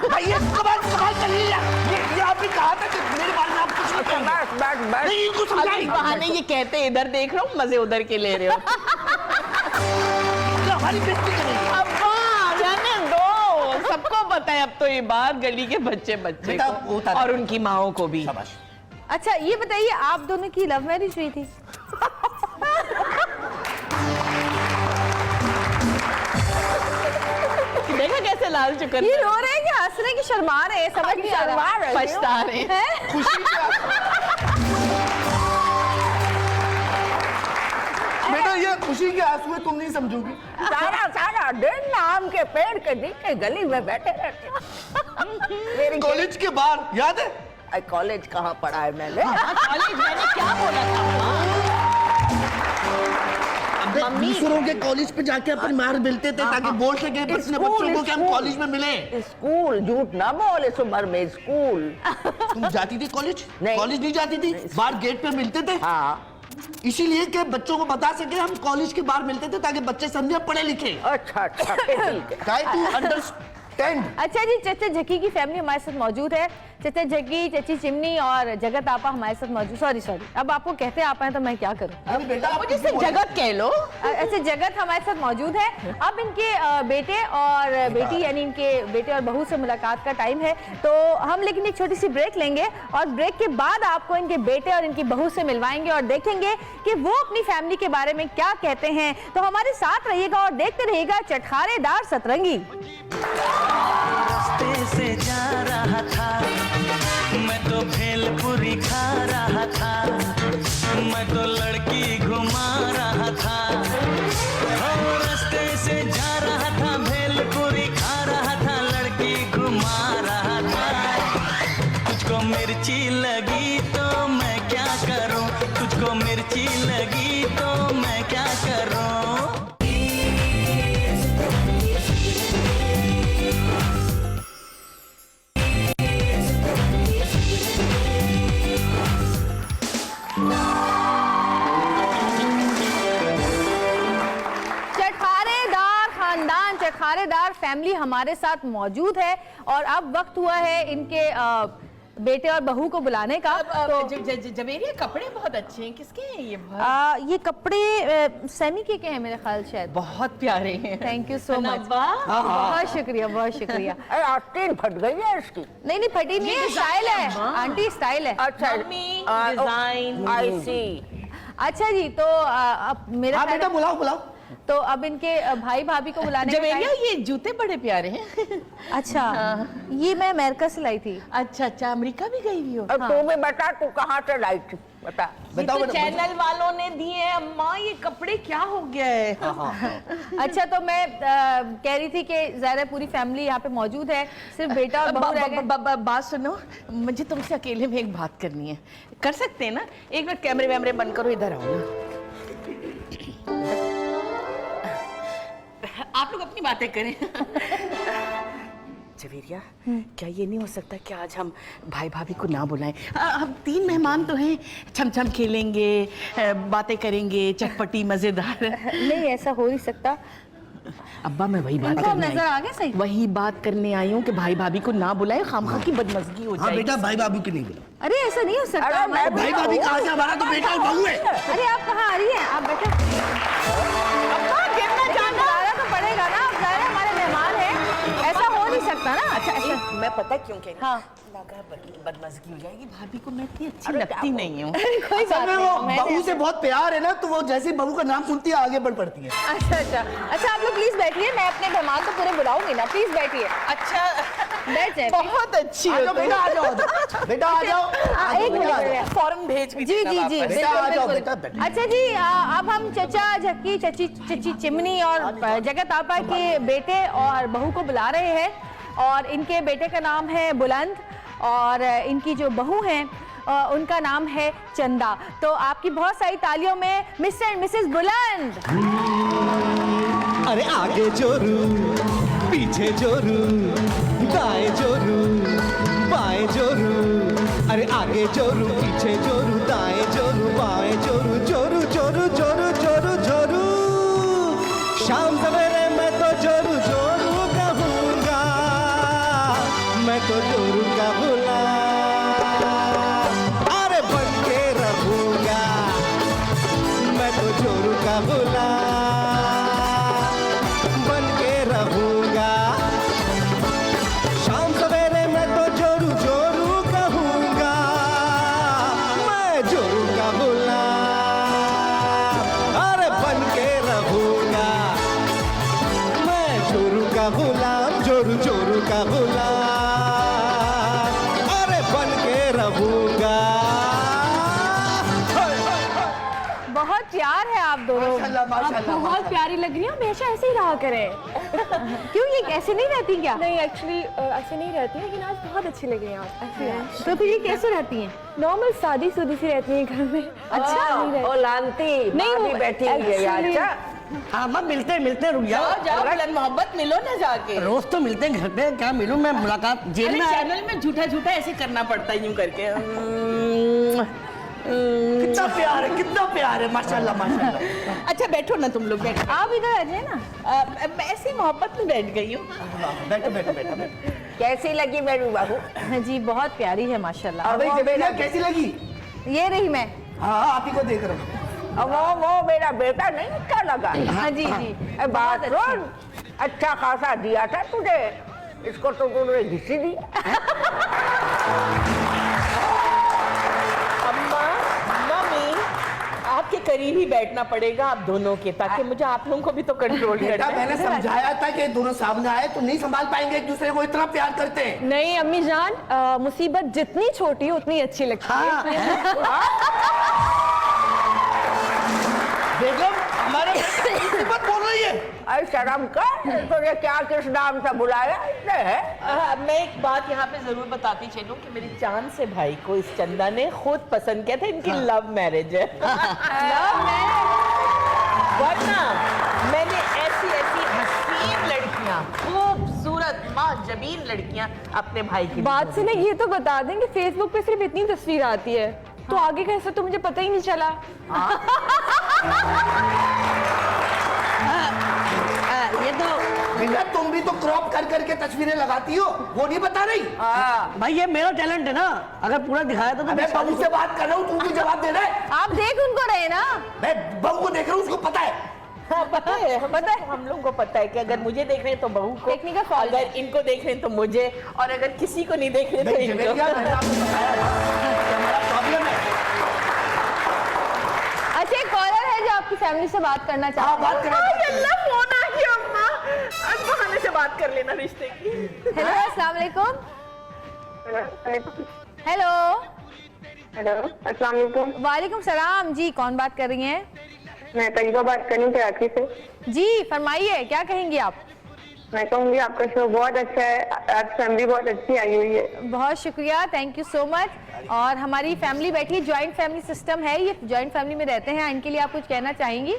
भाई ये कमाल कमाल कर लिया। ये आपने कहा था कि मेरे बारे में आप कुछ नहीं कहेंगे। बस बस बस। नहीं, इनको अब समझाइए। इस बहाने ये कहते इधर देख रहा हूँ, मजे उधर के ले रहे हो। तो हमारी बेइज्जती करेंगे। अब्बा जाने दो, सबको पता है अब तो ये बात, गली के बच्चे बच्चे बेटा, को वो तारीफ- और उनकी माओ को भी। शाबाश। अच्छा, ये बताइए, आप दोनों की लव मैरिज हुई थी? देखा कैसे लाल चुकन ये रो रहे हैं कि हंस रहे हैं कि शर्मा रहे हैं, समझ नहीं आ रहा। शर्मा रहे हो। पछता रहे हैं। हैं? खुशी बेटा, ये खुशी के आंसू में तुम नहीं समझोगी। सारा सारा दिन आम के पेड़ के नीचे गली में बैठे रहते। मेरी कॉलेज के बाहर याद है? कॉलेज कहाँ पढ़ा है मैंने? कॉलेज मैंने क्या बोला था? दूसरों के कॉलेज पे जाके अपन मार मिलते थे ताकि बोल सके अपने बच्चों को कि हम स्कूल। कॉलेज में मिले। स्कूल, झूठ ना बोल इस उम्र में। स्कूल। तुम जाती थी कॉलेज? नहीं। कॉलेज नहीं जाती थी, बाहर गेट पे मिलते थे। हाँ। इसीलिए कि बच्चों को बता सके हम कॉलेज के बाहर मिलते थे ताकि बच्चे समझे पढ़े लिखे। अच्छा अच्छा, ठीक है। Try to understand. अच्छा जी, चचा झक्की की फैमिली हमारे साथ मौजूद है। चचा झक्की, चची चिमनी और जगत आपा हमारे साथ मौजूद। सॉरी अब आपको कहते आपा है तो मैं क्या करूं। अरे बेटा, आप मुझे सिर्फ जगत कह लो। अच्छा, जगत हमारे साथ मौजूद है। अब इनके बेटे और बेटी, यानी इनके बेटे और बहू से मुलाकात का टाइम है, तो हम लेकिन एक छोटी सी ब्रेक लेंगे और ब्रेक के बाद आपको इनके बेटे और इनकी बहू से मिलवाएंगे और देखेंगे कि वो अपनी फैमिली के बारे में क्या कहते हैं। तो हमारे साथ रहिएगा और देखते रहिएगा चटखारेदार सतरंगी। रास्ते से जा रहा था मैं तो भेलपुरी खा रहा था, मैं तो लड़की घुमा रहा था। रास्ते से जा रहा था, भेलपुरी खा रहा था, लड़की घुमा रहा था। तुझको मिर्ची लगी तो मैं क्या करूं, तुझको मिर्ची लगी तो मैं क्या करूं। चटखारेदार फैमिली हमारे साथ मौजूद है और अब वक्त हुआ है इनके बेटे और बहू को बुलाने का। तो जवेरिया कपड़े बहुत अच्छे हैं, किसके हैं ये? बहुत ये कपड़े सैमी के हैं मेरे ख्याल शायद। बहुत प्यारे हैं। थैंक यू सो मच, अब्बा। बहुत शुक्रिया, बहुत शुक्रिया। अरे आस्तीन फट गई है इसकी। नहीं फटी नहीं है, स्टाइल है आंटी, स्टाइल है। अच्छा मम्मी डिजाइन। आई सी। अच्छा जी, तो अब मेरा हाँ बेटा बुलाओ बुलाओ। तो अब इनके भाई भाभी को बुलाने का जवेरिया टाइम- ये जूते बड़े प्यारे हैं। अच्छा, ये मैं अमेरिका से लाई थी। अच्छा अमेरिका भी गई हुई हो? अब तू भी बता, तू कहाँ से लाई थी, बता। ये बताओ तो बेटा, चैनल वालों ने दिए हैं। अम्मा ये कपड़े क्या हो गया है? अच्छा, तो मैं कह रही थी कि ज़ाहिर है पूरी फैमिली यहाँ पे मौजूद है, सिर्फ बेटा और बहू रह गए। बात सुनो, मुझे तुमसे अकेले में एक बात करनी है। कर सकते हैं ना? एक बार कैमरे वैमरे बंद करो, इधर आओ ना। आप लोग अपनी बातें करें। जवेरिया, क्या ये नहीं हो सकता कि आज हम भाई भाभी को ना बुलाएं? हम 3 मेहमान तो हैं, छम खेलेंगे, बातें करेंगे, चटपटी मजेदार। नहीं, ऐसा हो नहीं सकता। अब्बा मैं वही बात इनको अब करने नजर आई, आ गया सही। वही बात करने आई हूँ कि भाई भाभी को ना बुलाए, खामखा की बदमजगी हो हाँ जाएगी। बेटा भाई बाबू की नहीं बोला। अरे ऐसा नहीं हो सकता। अरे मैं भाई भाभी कहाँ से, हमारा तो बेटा और बहू है। अरे आप कहाँ आ रही हैं? आप बैठो। गिरना जाना तो पड़ेगा ना, अब ज़ाहिर है हमारे मेहमान हैं, ऐसा हो नहीं सकता ना। अच्छा मैं पता क्यों कह रही हूँ? हाँ। लगा बदमजगी हो जाएगी, भाभी को मैं इतनी अच्छी लगती नहीं हूँ। कोई असल बात में नहीं, वो मैं- बहू से बहुत प्यार है ना, तो वो जैसे बहू का नाम सुनती है आगे बढ़ पड़ती है। अच्छा, आप लोग प्लीज बैठिए, मैं अपने मेहमान को पूरे बुलाऊंगी ना, प्लीज बैठिए। अच्छा बैठ जाए। बहुत अच्छी आ हो जाओ तुम। बेटा, आ जाओ बेटा, आ जाओ। एक मिनट। फॉर्म भेज भी जी देना जी जी, वापस। बेटा, आ जाओ, बिल्कुल बेटा, बिल्कुल। बैठिए। अच्छा जी, अब हम चचा झक्की चची चिमनी और जगत आपा के बेटे और बहू को बुला रहे हैं, और इनके बेटे का नाम है बुलंद और इनकी जो बहू हैं उनका नाम है चंदा। तो आपकी बहुत सारी तालियों में मिस्टर एंड मिसेस बुलंद। अरे आगे जोरू पीछे जोरू दाएं जोरू बाएं जोरू, अरे आगे जोरू पीछे जोरू दाएं जोरू बाएं जोरू, जोरू जोरू जोरू जोरू जोरू। शाम सवेरे मैं तो जोरू जोरू कहूँगा, मैं तो जोरू का गुलाम, अरे बन के रहूँगा, मैं तो जोरू का गुलाम बन के रहूँगा। शाम सवेरे मैं तो जोरू जोरू कहूँगा, मैं जोरू का गुलाम, अरे बन के रहूँगा, मैं जोरू का गुलाम, जोरू जोरू का गुलाम, अरे बन के रहूँगा। बहुत प्यार है आप दोनों। माशाल्लाह, माशाल्लाह, बहुत प्यारी लग रही है, हमेशा ऐसे ही रहा करें। क्यों, ये ऐसे नहीं रहती क्या? नहीं, एक्चुअली ऐसे नहीं रहती लेकिन आज बहुत अच्छी लग रही हैं आप। ऐसे हैं तो फिर ये कैसे रहती हैं? नॉर्मल सादी सुदी सी रहती हैं घर में। अच्छा, ओ लांती नहीं, माँ भी वो बैठी हुई है यार। actually- अच्छा, हाँ माँ, मिलते मिलते रुक जाओ। जाओ बुलंद मोहब्बत, मिलो ना जाके। रोज तो मिलते हैं घर पे, क्या मिलूं मैं, मुलाकात जेल अरे में आया। चैनल में झूठा झूठा ऐसे करना पड़ता है यूं करके। कितना प्यार है माशाल्लाह माशाल्लाह। अच्छा बैठो ना तुम लोग, बैठो। आप इधर आ जाए ना। मैं ऐसी मोहब्बत में बैठ गई हूँ। बैठो बैठो बैठो बैठो। कैसी लगी मेरी बहू? हाँ जी, बहुत प्यारी है माशाल्लाह। अबे जवेरिया कैसी लगी? ये रही मैं। हाँ आप ही को देख रहा हूँ। अब वो मेरा बेटा नहीं अच्छा लगा? हाँ जी जी, ए, बात सुन, अच्छा खासा दिया था तुझे, इसको तो तूने घिसी दी। अम्मा, मम्मी, आपके करीब ही बैठना पड़ेगा आप दोनों के, ताकि मुझे आप लोगों को भी तो कंट्रोल बेटा करना मैंने है। समझाया था कि दोनों सामने आए तो नहीं संभाल पाएंगे एक दूसरे को, इतना प्यार करते हैं। नहीं अम्मी जान, मुसीबत जितनी छोटी हो उतनी अच्छी लगती है। बेगम हमारे मुसीबत बोल रही है। अरे शर्म कर, तुझे क्या किस नाम से बुलाया इसने है? मैं एक बात यहाँ पे जरूर बताती चलूं कि मेरी चांद से भाई को इस चंदा ने खुद पसंद किया था, इनकी लव मैरिज है। लव मैरिज, वरना मैंने ऐसी ऐसी हसीन लड़कियां, खूबसूरत माजबीन लड़कियां अपने भाई की बात से ना ये तो बता दें कि फेसबुक पे सिर्फ इतनी तस्वीर आती है, तो आगे कैसे तो मुझे पता ही नहीं चला। ये तो बेटा तुम भी तो क्रॉप कर करके तस्वीरें लगाती हो, वो नहीं बता रही? भाई ये मेरा टैलेंट है ना, अगर पूरा दिखाया तो मैं बहू से बात कर रहा हूँ, तू भी जवाब दे रहा है। आप देख उनको रहे ना, मैं बहू को देख रहा हूँ, उसको पता है। हाँ, पता है, हम लोग को पता है कि अगर मुझे देख रहे हैं तो बहू को, टेक्निकल फॉल्ट, अगर इनको देख रहे हैं तो मुझे, और अगर किसी को नहीं देख रहे तो नहीं, इनको। मैंने आपको बताया ना, हमारा प्रॉब्लम है। अच्छा, एक कॉलर है जो आपकी फैमिली से बात करना चाहता है। बात करना फोन आ गया अम्मा, आज बहाने से बात कर लेना रिश्ते की। हेलो, अस्सलाम वालेकुम। हेलो, हेलो, अस्सलाम वालेकुम। वालेकुम सलाम जी, कौन बात कर रही हैं? मैं तैयबा बात कर रही हूँ कराची से। जी फरमाइए, क्या कहेंगी आप? मैं कहूँगी आपका शो बहुत अच्छा है, आपकी फैमिली बहुत अच्छी आई हुई है। बहुत शुक्रिया, थैंक यू सो मच। और हमारी फैमिली बैठी, ज्वाइंट फैमिली सिस्टम है, ये ज्वाइंट फैमिली में रहते हैं, इनके लिए आप कुछ कहना चाहेंगी?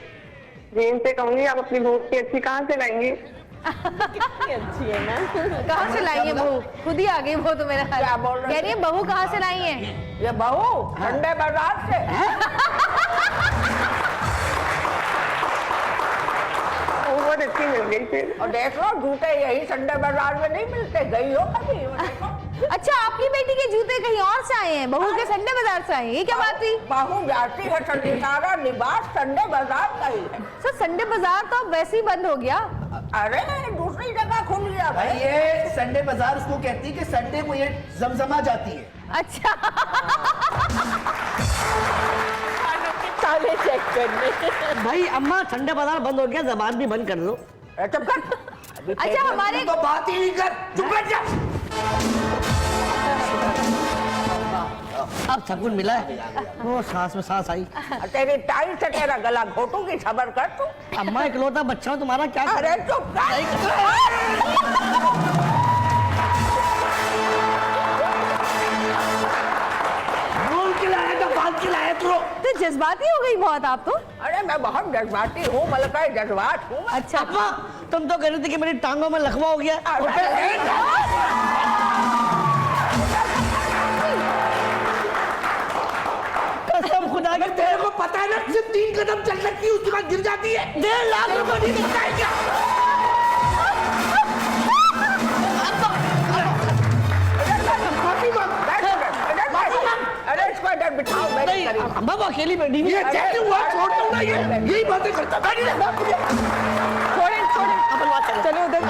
जी, इनसे कहूँगी आप अपनी बहू की अच्छी कहाँ से लाएंगी? अच्छी है ना। कहाँ से लाई है बहू? खुद ही आ गई वो तो मेरा। क्या बोल रहे कह रही है बहू कहाँ से लाई है? ये बहू ठंडे बाजार से। वो बहुत अच्छी मिल गई थी। और देख लो जूते यही संडे बाजार में नहीं मिलते, गई हो कभी? अच्छा, आपकी बेटी के जूते कहीं और से आए हैं, बहू के संडे बाजार से आए हैं, ये क्या बात हुई? बहू जाती है सारा लिबास संडे बाजार का ही है। सर संडे बाजार तो अब वैसे ही बंद हो गया। अरे दूसरी जगह खुल गया भाई, ये संडे बाजार उसको कहती है कि संडे को ये जमजमा जाती है। अच्छा ताले चेक करने। भाई अम्मा संडे बाजार बंद हो गया, जबान भी बंद कर लो। चुप कर। अच्छा, हमारे तो बात ही नहीं कर, चुप कर जा। अब सकून मिला है, वो सांस में सांस आई। तेरी टाई से तेरा गला घोटूंगी, सबर कर तू। अम्मा इकलौता बच्चा हूँ तुम्हारा, क्या अरे चुप बोल के लाया था, बात के लाया तू। तो जज्बाती हो गई बहुत आप तो। अरे मैं बहुत जज्बाती हूँ, मलका जज्बात हूँ। अच्छा, अम्मा तुम तो कह रही थी कि मेरी टांगों में लकवा हो गया। कसम खुदा की, तेरे को पता है ना, सिर्फ 3 कदम चल सकती है, उसके बाद गिर जाती है। 1.5 लाख रुपए नहीं मिलता है क्या? अरे इसको इधर बिठाओ, मैं नहीं अम्मा वो अकेली बैठी हुई ये है। जैसे हुआ छोड़ दूँ ना, यही बातें करता। छोड़े छोड़े, अपन बात करें। चलो उधर।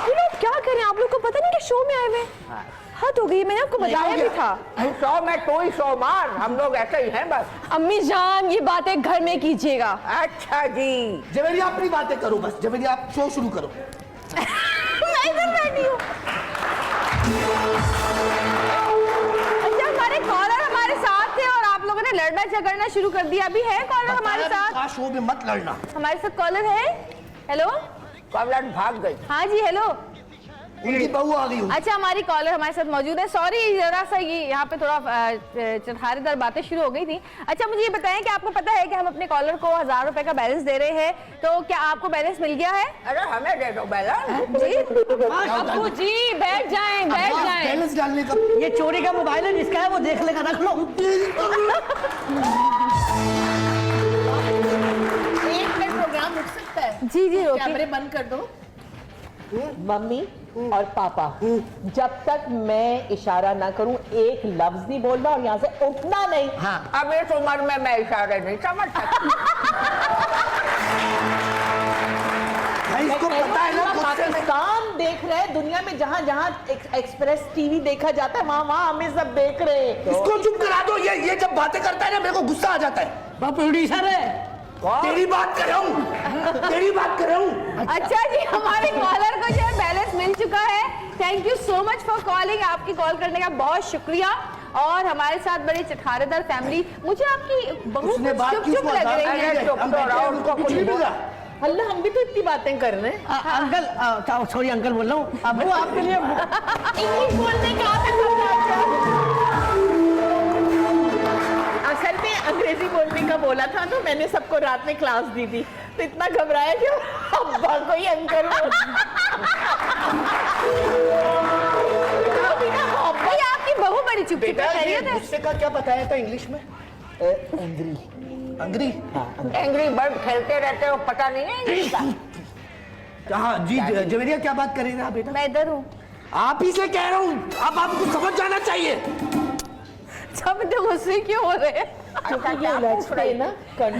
ये लोग क्या करें, आप लोग को पता नहीं कि शो में आए हुए? हद हो गई, मैंने आपको बताया भी था। शो में तू ही शो मार, हम लोग ऐसे ही हैं बस। अम्मी जान, ये बातें घर में कीजिएगा। अच्छा जी, जवेरिया अपनी बातें करो बस, जवेरिया आप शो शुरू करो। मैं इधर बैठी हूँ। अच्छा, हमारे कॉलर हमारे साथ थे और आप लोगों ने लड़ना झगड़ना शुरू कर दिया। अभी है कॉलर हमारे साथ? शो में मत लड़ना। हमारे साथ कॉलर है। हेलो, कॉलर भाग गई। हाँ जी, हेलो। उनकी बहू आ गई। अच्छा, हमारी कॉलर हमारे साथ मौजूद है। सॉरी, जरा सा ये यहाँ पे थोड़ा चरखारेदार बातें शुरू हो गई थी। अच्छा, मुझे ये बताएं कि आपको पता है कि हम अपने कॉलर को 1000 रुपए का बैलेंस दे रहे हैं, तो क्या आपको बैलेंस मिल गया है? अरे हमें दे दो बैलेंस। जी अब्बू जी बैठ जाएं, बैठ जाएं। बैलेंस डालने का ये चोरी का मोबाइल है, जिसका है वो देख लेगा, रख लो। एक मिनट प्रोग्राम रुक सकता है? जी जी, रोकिए। कैमरे बंद कर दो। मम्मी और पापा, जब तक मैं इशारा ना करूं एक लफ्ज नहीं बोलना और यहाँ से उठना नहीं। हाँ। अब इस उम्र में मैं इशारे नहीं समझ सकती। भाई इसको पता है ना, गुस्से में पाकिस्तान देख रहे हैं, दुनिया में जहाँ जहाँ एक्सप्रेस टीवी देखा जाता है वहाँ वहाँ हमें सब देख रहे हैं। इसको चुप करा दो। ये जब बातें करता है ना, मेरे को गुस्सा आ जाता है। वो प्रोड्यूसर है। तेरी बात कर रहा हूँ, तेरी बात कर रहा हूँ। अच्छा जी, हमारे कॉलर को जो है बैलेंस मिल चुका है। Thank you so much for calling. आपकी कॉल करने का बहुत शुक्रिया। और हमारे साथ बड़ी चटखारेदार फैमिली। मुझे आपकी बहू उसने बात चुप की, चुप उसको लग रही आजाद है। कर दिया। हम बैठे हैं, उनको कुछ नहीं मिला। अल्लाह, हम भी तो इतनी बातें कर रहे हैं। अंकल, सॉरी अंकल बोल रहा हूँ। अबू आपके लिए इंग्लिश बोलने का असल में अंग्रेजी बोलने का बोला था ना, मैंने सबको रात में क्लास दी थी, तो इतना घबराया कि अब्बा को ही अंकल भाई, आपकी बहू बड़ी चुप चुप है। गुस्से का क्या बताया था इंग्लिश में? एंग्री। एंग्री बर्ड खेलते रहते हो, पता नहीं है इंग्लिश का? हाँ जी जवेरिया, क्या बात कर रही हैं आप बेटा? मैं इधर हूँ। आप ही से कह रहा हूँ, अब आपको समझ जाना चाहिए। सब इतने गुस्से क्यों हो रहे हैं?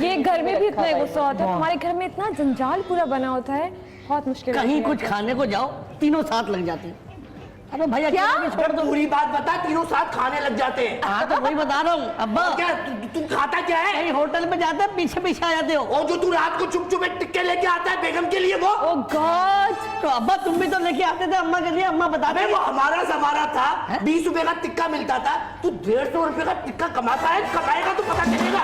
ये घर में भी इतना गुस्सा होता है, हमारे घर में इतना जंजाल पूरा बना होता है, बहुत मुश्किल कहीं होती है। कुछ खाने को जाओ, तीनों साथ लग जाते हैं। अरे भैया क्या? छोड़ दो। पूरी बात बता, तीनों साथ खाने लग जाते हैं। हाँ तो वही बता रहा हूँ अब्बा। क्या तुम खाता क्या है? कहीं होटल में जाते हैं, पीछे पीछे आ जाते हो। और जो तू रात को चुप चुप एक टिक्के लेके आता है बेगम के लिए, वो ओह गॉड, तो अब्बा तुम भी तो लेके आते थे अम्मा के लिए, अम्मा बताते। वो हमारा जमाना था, 20 रुपए का टिक्का मिलता था, तू 150 रुपए का टिक्का कमाता है, कमाएगा तो पता चलेगा।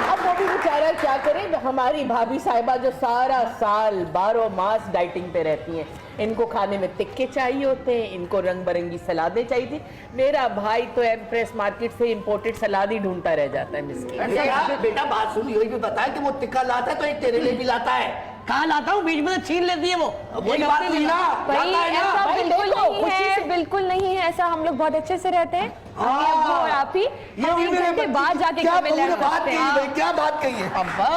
अब वो भी बेचारा क्या करे, हमारी भाभी साहिबा जो सारा साल 12 मास डाइटिंग पे रहती हैं, इनको खाने में टिक्के चाहिए होते हैं, इनको रंग बिरंगी सलादें चाहिए थी। मेरा भाई तो एम्प्रेस मार्केट से इंपोर्टेड सलाद ही ढूंढता रह जाता है मिस्किन। बेटा बात सुन, यही भी बताया कि वो टिक्का लाता है तो एक तेरे लिए भी लाता है। कहाँ लाता हूँ, बीच में तो छीन लेती है वो। वही बात थी ना, भाई लाता है ना। ऐसा भाई बिल्कुल देखो, नहीं है, बिल्कुल नहीं है ऐसा। हम लोग बहुत अच्छे से रहते हैं, मम्मी, अब्बू और आप ही। हम एक घंटे बाद जाके क्या घर में लड़ बात सकते कही हैं। भाई, क्या बात कही है? अब्बा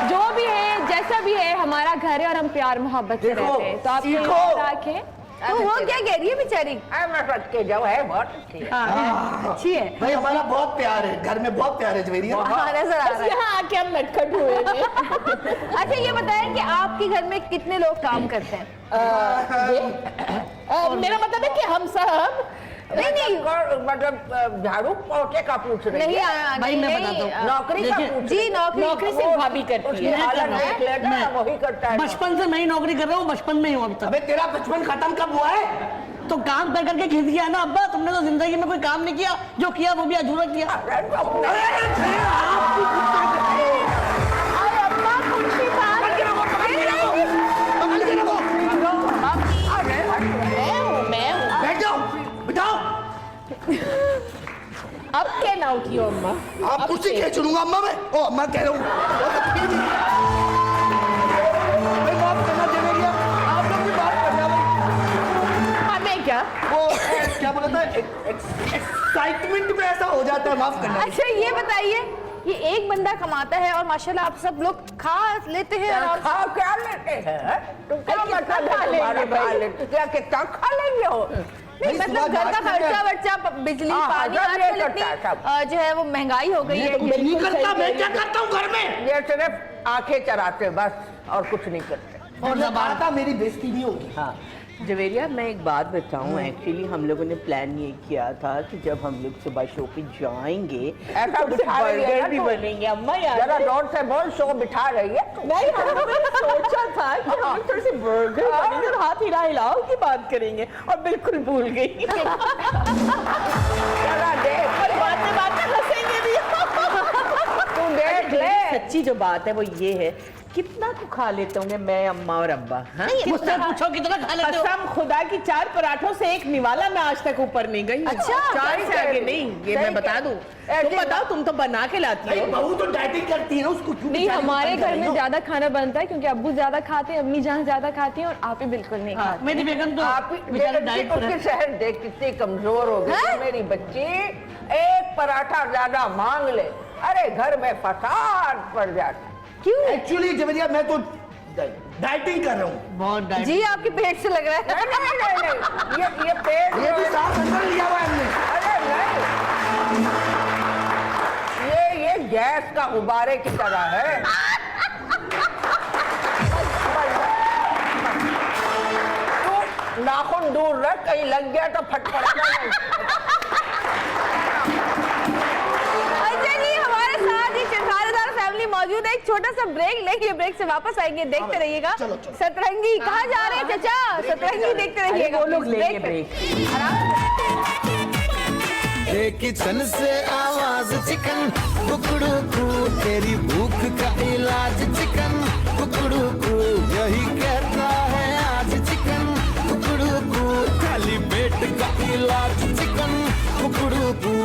जो भी है, जैसा भी है, हमारा घर है और हम प्यार मोहब्बत से रहते हैं, तो आप रखें। तो वो क्या कह रही है बेचारी? रख के जाओ, है बहुत अच्छी है। अच्छी है भाई हमारा बहुत प्यार है, घर में बहुत प्यार है जवेरिया। हाँ, नजर आ रहा है। यहाँ आके हम नटखट हुए हैं। अच्छा ये बताएं कि आपके घर में कितने लोग काम करते हैं? मेरा मतलब है कि हम सब नहीं मतलब झाड़ू पोछे का पूछ रही नहीं है। भाई मैं बताता हूँ, नौकरी का देखिए, पूछ जी नौकरी सिर्फ भाभी करती उसकी है। हालत देख लेगा, वही करता है। बचपन से मैं ही नौकरी कर रहा हूँ, बचपन में ही हूँ अब तक। अबे तेरा बचपन खत्म कब हुआ है? तो काम कर करके खिंच गया ना अब्बा, तुमने तो जिंदगी में कोई काम नहीं किया, जो किया वो भी अधूरा किया। बैठ जाओ, बिठाओ। अब क्या ना उठी हो अम्मा? आप कुर्सी क्या चुनूंगा अम्मा मैं? ओ अम्मा कह रहा हूँ। भाई माफ करना जवेरिया, आप लोग भी बात कर रहे हैं। हमें क्या? वो क्या बोला था, एक्साइटमेंट में ऐसा हो जाता है, माफ करना। अच्छा ये बताइए, ये एक बंदा कमाता है और माशाल्लाह आप सब लोग खा लेते हैं और खा क्या लेते हैं? तुम क्या मतलब खा लेंगे? क्या कितना खा लेंगे हो? नहीं मतलब घर का खर्चा वर्चा, बिजली पानी, आजकल इतनी जो है वो महंगाई हो गई है। नहीं करता, मैं क्या करता हूँ घर में? ये सिर्फ आंखें चराते बस, और कुछ नहीं करते। और जब था मेरी बेइज्जती नहीं होगी। हाँ जवेरिया, मैं एक बात बताऊं, एक्चुअली हम लोगों ने प्लान ये किया था कि जब हम लोग सुबह शो पे जाएंगे ऐसा तो बिठा रही है बर्गर ना भी तू। बनेंगे। अम्मा यार जरा जोर से बोल, शो बिठा रही है तू। नहीं, हमने सोचा था कि हम थोड़े से बर्गर बनेंगे और हाथ हिलाओ की बात करेंगे, और बिल्कुल भूल गई। जरा देख, और बात में हंसेंगे भी। तू देख ले। सच्ची जो बात है वो ये है, कितना को खा लेते होंगे मैं, अम्मा और अब्बा? हाँ? मुझसे पूछो कितना खा लेते हो? कसम खुदा की 4 पराठों से एक निवाला मैं आज तक ऊपर नहीं गई। अच्छा, 4 से आगे नहीं, ये मैं बता दूं। तुम बताओ, तुम तो बना के लाती हो। बहू तो डाइटिंग करती है ना, उसको क्यों? नहीं, हमारे घर में ज्यादा खाना बनता है क्योंकि अब्बू ज्यादा खाते हैं, अम्मी जान ज्यादा खाती हैं और आप ही बिल्कुल नहीं खाते। मेरी बेगम तो आप बेचारी डाइट पर है। उसकी शहर देख कितनी कमजोर हो गई मेरी बच्ची। एक पराठा ज्यादा मांग ले, अरे घर में फसाद पड़ जाता। क्यों? एक्चुअली जवेरिया मैं तो डाइटिंग कर रहा हूँ। बहुत डाइट। जी आपके पेट से लग रहा है। नहीं, ये पेट ये भी साफ अंदर लिया हुआ है हमने। अरे नहीं, ये गैस का गुब्बारे की तरह है। तू नाखून दूर रख, कहीं लग गया तो फट पड़ेगा नहीं। अच्छा जी, हमारे साथ ही चिठारेदार फैमिली मौजूद है। एक छोटा सा ब्रेक लेंगे, ब्रेक से वापस आएंगे, देखते रहिएगा। सतरंगी कहाँ जा रहे हैं चाचा? सतरंगी देखते रहिएगा। वो लोग लेंगे ब्रेक। किचन से आवाज चिकन कुकड़ू कू, तेरी भूख का इलाज चिकन कुकड़ू कू, यही कहता है आज चिकन कुकड़ू कू, खाली पेट का इलाज चिकन कुकड़ू कू।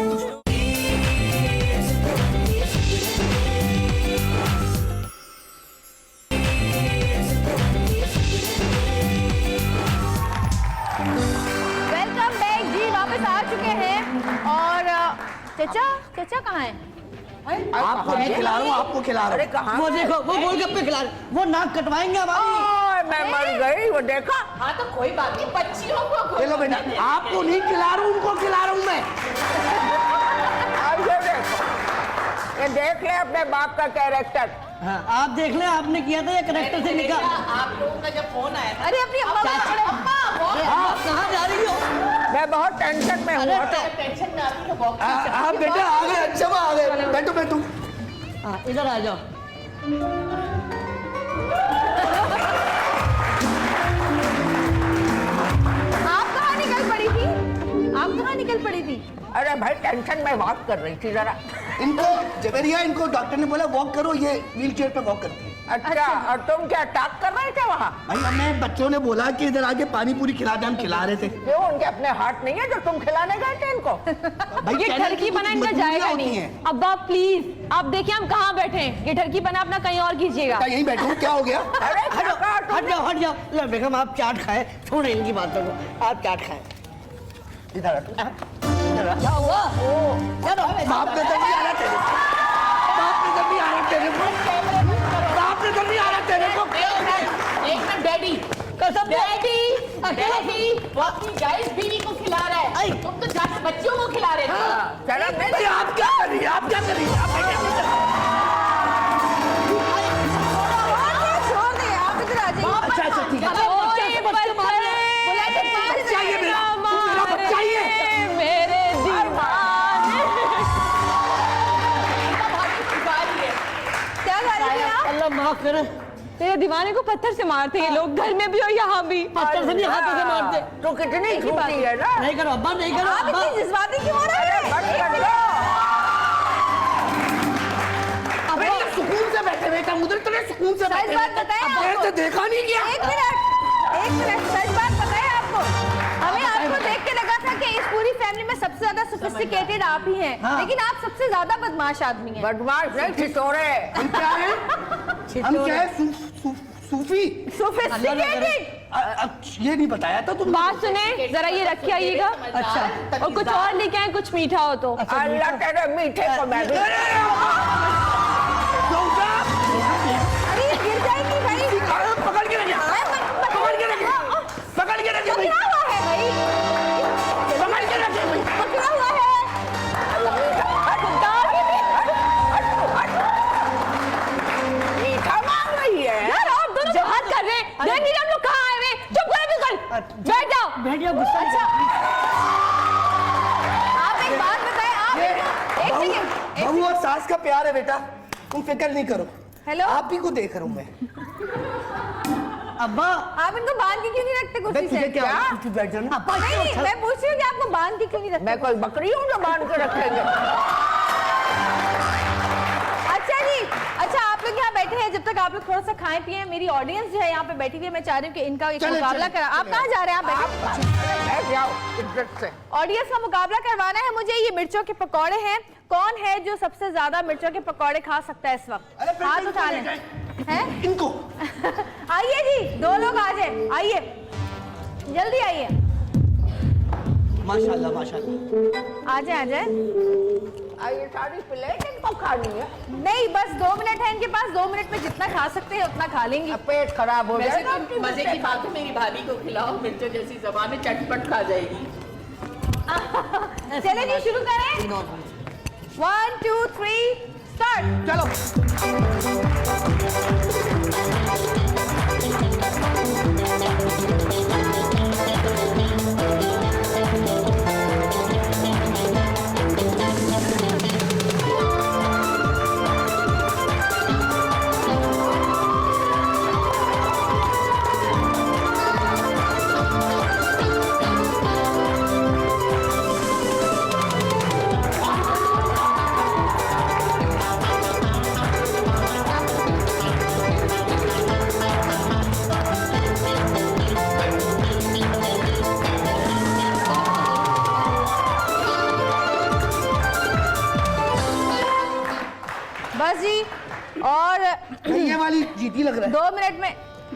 वेलकम बैक जी, वापस आ चुके हैं। और चाचा, चाचा कहाँ हैं? आपको नहीं खिला रहा हूँ, आपको खिला रहा अरे हूँ। कहाँ वो देखो वो गोलगप्पे खिला रहे, वो नाक कटवाएंगे हमारी। ओए, मैं मर गई, वो देखा। हाँ तो कोई बात नहीं, बच्चियों को चलो बेटा, आपको नहीं खिला रहा हूँ, उनको खिला रहा हूँ मैं। अब ये देखो, ये देख ले अपने बाप का कैरेक्टर। हाँ, आप देख ले, आपने किया था ये करेक्टर से निकाल। आप लोगों का जब फोन आया था, अरे अपनी अम्मा आप कहाँ जा रही हो? मैं बहुत टेंशन में हूँ। टेंशन में आती है आप बेटा आ गए, अच्छा आ गए, बैठो बैठो। हाँ, इधर आ जाओ। आप कहाँ निकल पड़ी थी? आप कहाँ निकल पड़ी थी? अरे भाई टेंशन में वॉक कर रही थी जरा। इनको जबेरिया, इनको डॉक्टर ने बोला वॉक करो, ये व्हील चेयर पे वॉक करती है। अच्छा, और तुम क्या टाक कर रहे थे वहाँ? भाई हमें बच्चों ने बोला कि इधर आके पानी पूरी खिला दे, हम खिला रहे थे। क्यों, उनके अपने हाथ नहीं है जो तुम खिलाने गए थे इनको? भाई ये चैनल ठरकी की बना कुछ इनका मजबूरियां जाएगा होती नहीं। हैं। अब्बा प्लीज, आप देखिए हम कहाँ बैठे हैं, ये ठरकी बना अपना कहीं और कीजिएगा। बेटा यहीं बैठो, क्या हो गया? अरे हट जाओ हट जाओ। लो बेगम, आप चाट खाए, छोड़े इनकी बातों को, आप चाट खाए। इधर हटो। क्या हुआ? बाप ने तो नहीं आ रहा तेरे को, बाप ने तो नहीं आ रहा तेरे को, बाप ने तो नहीं आ रहा तेरे को। एक मिनट डैडी, कसम डैडी वो अपनी गाइस बीवी को खिला रहा है, तुम तो जाके बच्चों को खिला रहे थे। चलो भाई आप क्या कर रही है, आप क्या कर रही है? आप बैठे इधर। छोड़ दे, आप इधर आ जाइए। अच्छा अच्छा ठीक है। बच्चा ये मेरा बच्चा ये। मेरे क्या गा रही थी आप? अल्लाह माफ करे। तेरे दीवाने को पत्थर से मारते हैं ये लोग, घर में भी और यहाँ भी। पत्थर से नहीं, हाथों से मारते। तो कितनी झूठी है ना। नहीं करो अब्बा, नहीं करो आप अब्बा। इतनी जज्बाती क्यों हो रहे हैं? बंद कर दो। अबे ये सुकून से बैठे बेटा, उधर तो सुकून से सच बैठे। बात बताएं अब देर आपको। से देखा नहीं क्या? एक मिनट, सच बात बताएं आपको। हमें आपको देख के लगा था कि इस पूरी फैमिली में सबसे ज्यादा सोफिस्टिकेटेड आप ही हैं, लेकिन आप सबसे ज्यादा बदमाश आदमी हैं। बदमाश नहीं, छिछोरे। हम क्या है? हम क्या है? सूफी। सोफिस्टिकेटेड। ये नहीं बताया था तुम। बात सुने जरा, ये रखे आइएगा। अच्छा, और कुछ और लेके आए, कुछ मीठा हो तो। अल्लाह तेरे मीठे को मैं भी। अरे ये गिर जाएगी भाई। पकड़ के रखिए, पकड़ के रखिए, पकड़ के रखिए भाई, पकड़ा हुआ है भाई, पकड़ के रखिए भाई। पकड़ा हुआ है। मीठा मांग रही है। यार आप दोनों बात कर रहे हैं, देख नहीं रहे हम लोग कहाँ आए हुए। चुप करो बिल्कुल, बैठ जाओ। बैठ जाओ, गुस्सा अच्छा, आप एक बात बताएं, आप एक सेकंड। बहू और सास का प्यार है बेटा, तुम फिक्र नहीं करो। हेलो, आप ही को देख रहा हूँ मैं। अब्बा आप इनको बांध के क्यों नहीं रखते कुर्सी से? तुझे क्या हो? तू बैठ जा ना। नहीं, मैं पूछ रही हूँ कि आपको बांध के क्यों नहीं रखते? मैं कोई बकरी हूँ जो बांध के रखेंगे? अच्छा जी, अच्छा आप लोग यहाँ बैठे हैं, जब तक आप लोग थोड़ा सा खाएं पिए, मेरी ऑडियंस जो है यहाँ पे बैठी हुई है, मैं चाह रही हूँ कि इनका एक मुकाबला करा। आप कहाँ जा रहे हैं? आप बैठ जाओ इज्जत से। ऑडियंस का मुकाबला करवाना है मुझे। ये मिर्चों के पकौड़े हैं, कौन है जो सबसे ज्यादा मिर्चों के पकौड़े खा सकता है इस वक्त? अरे फिर हाथ इनको उठा ले लें। जाए। हैं? इनको आइए जी, दो लोग आ जाए, आइए जल्दी आइए, माशाल्लाह माशाल्लाह। आ जाए, आ जाए। ये सारी प्लेट इनको खानी है? नहीं, बस 2 मिनट है इनके पास, 2 मिनट में जितना खा सकते हैं उतना खा लेंगी। अब पेट खराब हो वैसे जाएगा। तो मजे की बात है, मेरी भाभी को खिलाओ, मिर्चों जैसी जबान है, चटपट खा जाएगी। चले जी, शुरू करें। 1 2 3 स्टार्ट। चलो बस जी, और ये वाली जीती लग रहा है। 2 मिनट में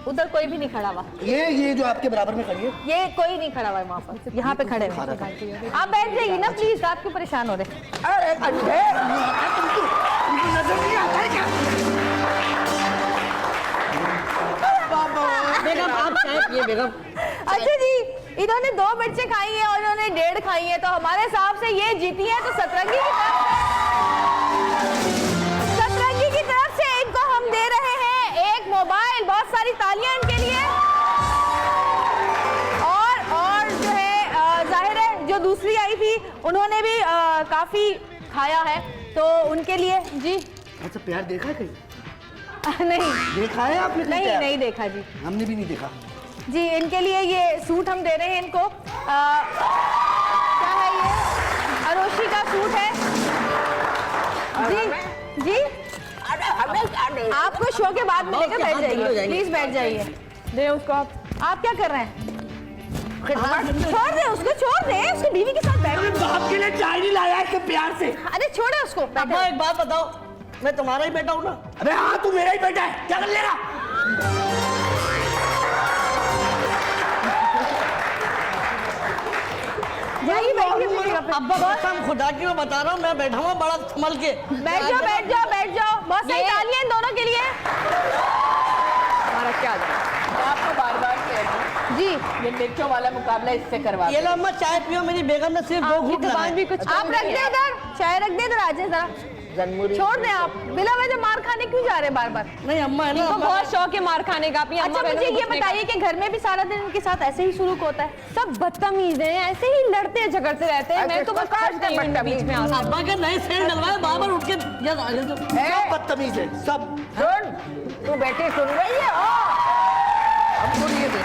उधर कोई भी नहीं खड़ा हुआ। ये जो आपके बराबर में खड़ी है, ये कोई नहीं खड़ा हुआ है वहाँ पर, यहाँ पे खड़े हुए। आप बैठ जाइए ना प्लीज, आप क्यों परेशान हो रहे? अरे अंधे, तुमको नजर नहीं आता है क्या? बेगम आप चाय पिए बेगम। अच्छा जी, इन्होंने 2 मिर्चें खाई है और इन्होंने 1.5 खाई है, तो हमारे हिसाब से ये जीती है। तो सतरंगी की तरफ से इनको हम दे रहे हैं एक मोबाइल। बहुत सारी तालियां इनके लिए। और जो है जाहिर है जो दूसरी आई थी उन्होंने भी काफी खाया है, तो उनके लिए जी। अच्छा प्यार देखा है कहीं? नहीं देखा है आपने? नहीं देखा जी, हमने भी नहीं देखा जी। इनके लिए ये सूट हम दे रहे हैं इनको। क्या है ये? अरोशी का सूट है जी। जी अरे हमें क्या दे? आपको शो के बाद मिलेगा, बैठ जाइए प्लीज, बैठ जाइए। दे उसको। आप क्या कर रहे हैं? छोड़ दे उसको, छोड़ दे, उसकी बीवी के साथ बैठ। बाप के लिए चाय नहीं लाया इसके प्यार से। अरे छोड़े उसको। अब्बा एक बात बताओ, मैं तुम्हारा ही बेटा हूँ ना? अबे हाँ, तू मेरा ही बेटा है, क्या कर लेगा? जाइए बैठिए। अब्बा कसम खुदा की मैं बता रहा हूँ, मैं बैठा हूँ बड़ा संभल के। बैठ जाओ बैठ जाओ बैठ जाओ। बहुत सारी तालियां इन दोनों के लिए। हमारा क्या जाए? मैं आपको बार-बार कह रही हूँ जी, ये मिर्चों वाला मुकाबला इससे करवा। ये लो अम्मा चाय पियो, मेरी बेगम ने सिर्फ 2 घूंट लगाए। भी कुछ आप रख दे उधर, चाय रख दे इधर। आ जाए जरा, छोड़ दें आप। बिला वजह मार खाने क्यों जा रहे हैं बार बार? नहीं अम्मा है ना, इनको बहुत शौक है मार खाने का। अपनी अच्छा मुझे ये बताइए कि घर में भी सारा दिन इनके साथ ऐसे ही शुरू होता है? सब बदतमीज हैं, ऐसे ही लड़ते हैं झगड़ते रहते हैं। मैं तो बस काट नहीं हूं बीच में आके। अब्बा के नए सेल डलवाए, बार-बार उठ के यार आगे तो सब बदतमीज है सब। सुन, तू बेटी सुन रही है? हमको नहीं दे।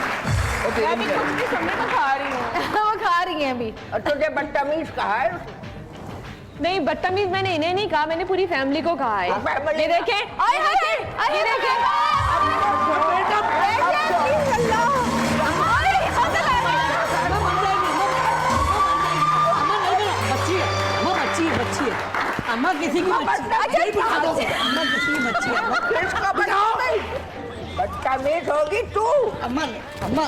मैं भी कुछ नहीं समझ तो खा रही हूँ। वो खा रही हैं अभी। और तुझे बदतमीज कहा है उसने? नहीं बदतमीज मैंने इन्हें नहीं कहा, मैंने पूरी फैमिली को कहा है। ये देखें, ये देखें। बच्ची है अम्मा, किसी की बच्ची। अम्मा किसी की बच्ची है। किसका बताओ? बदतमीज होगी तू। अम्मा अम्मा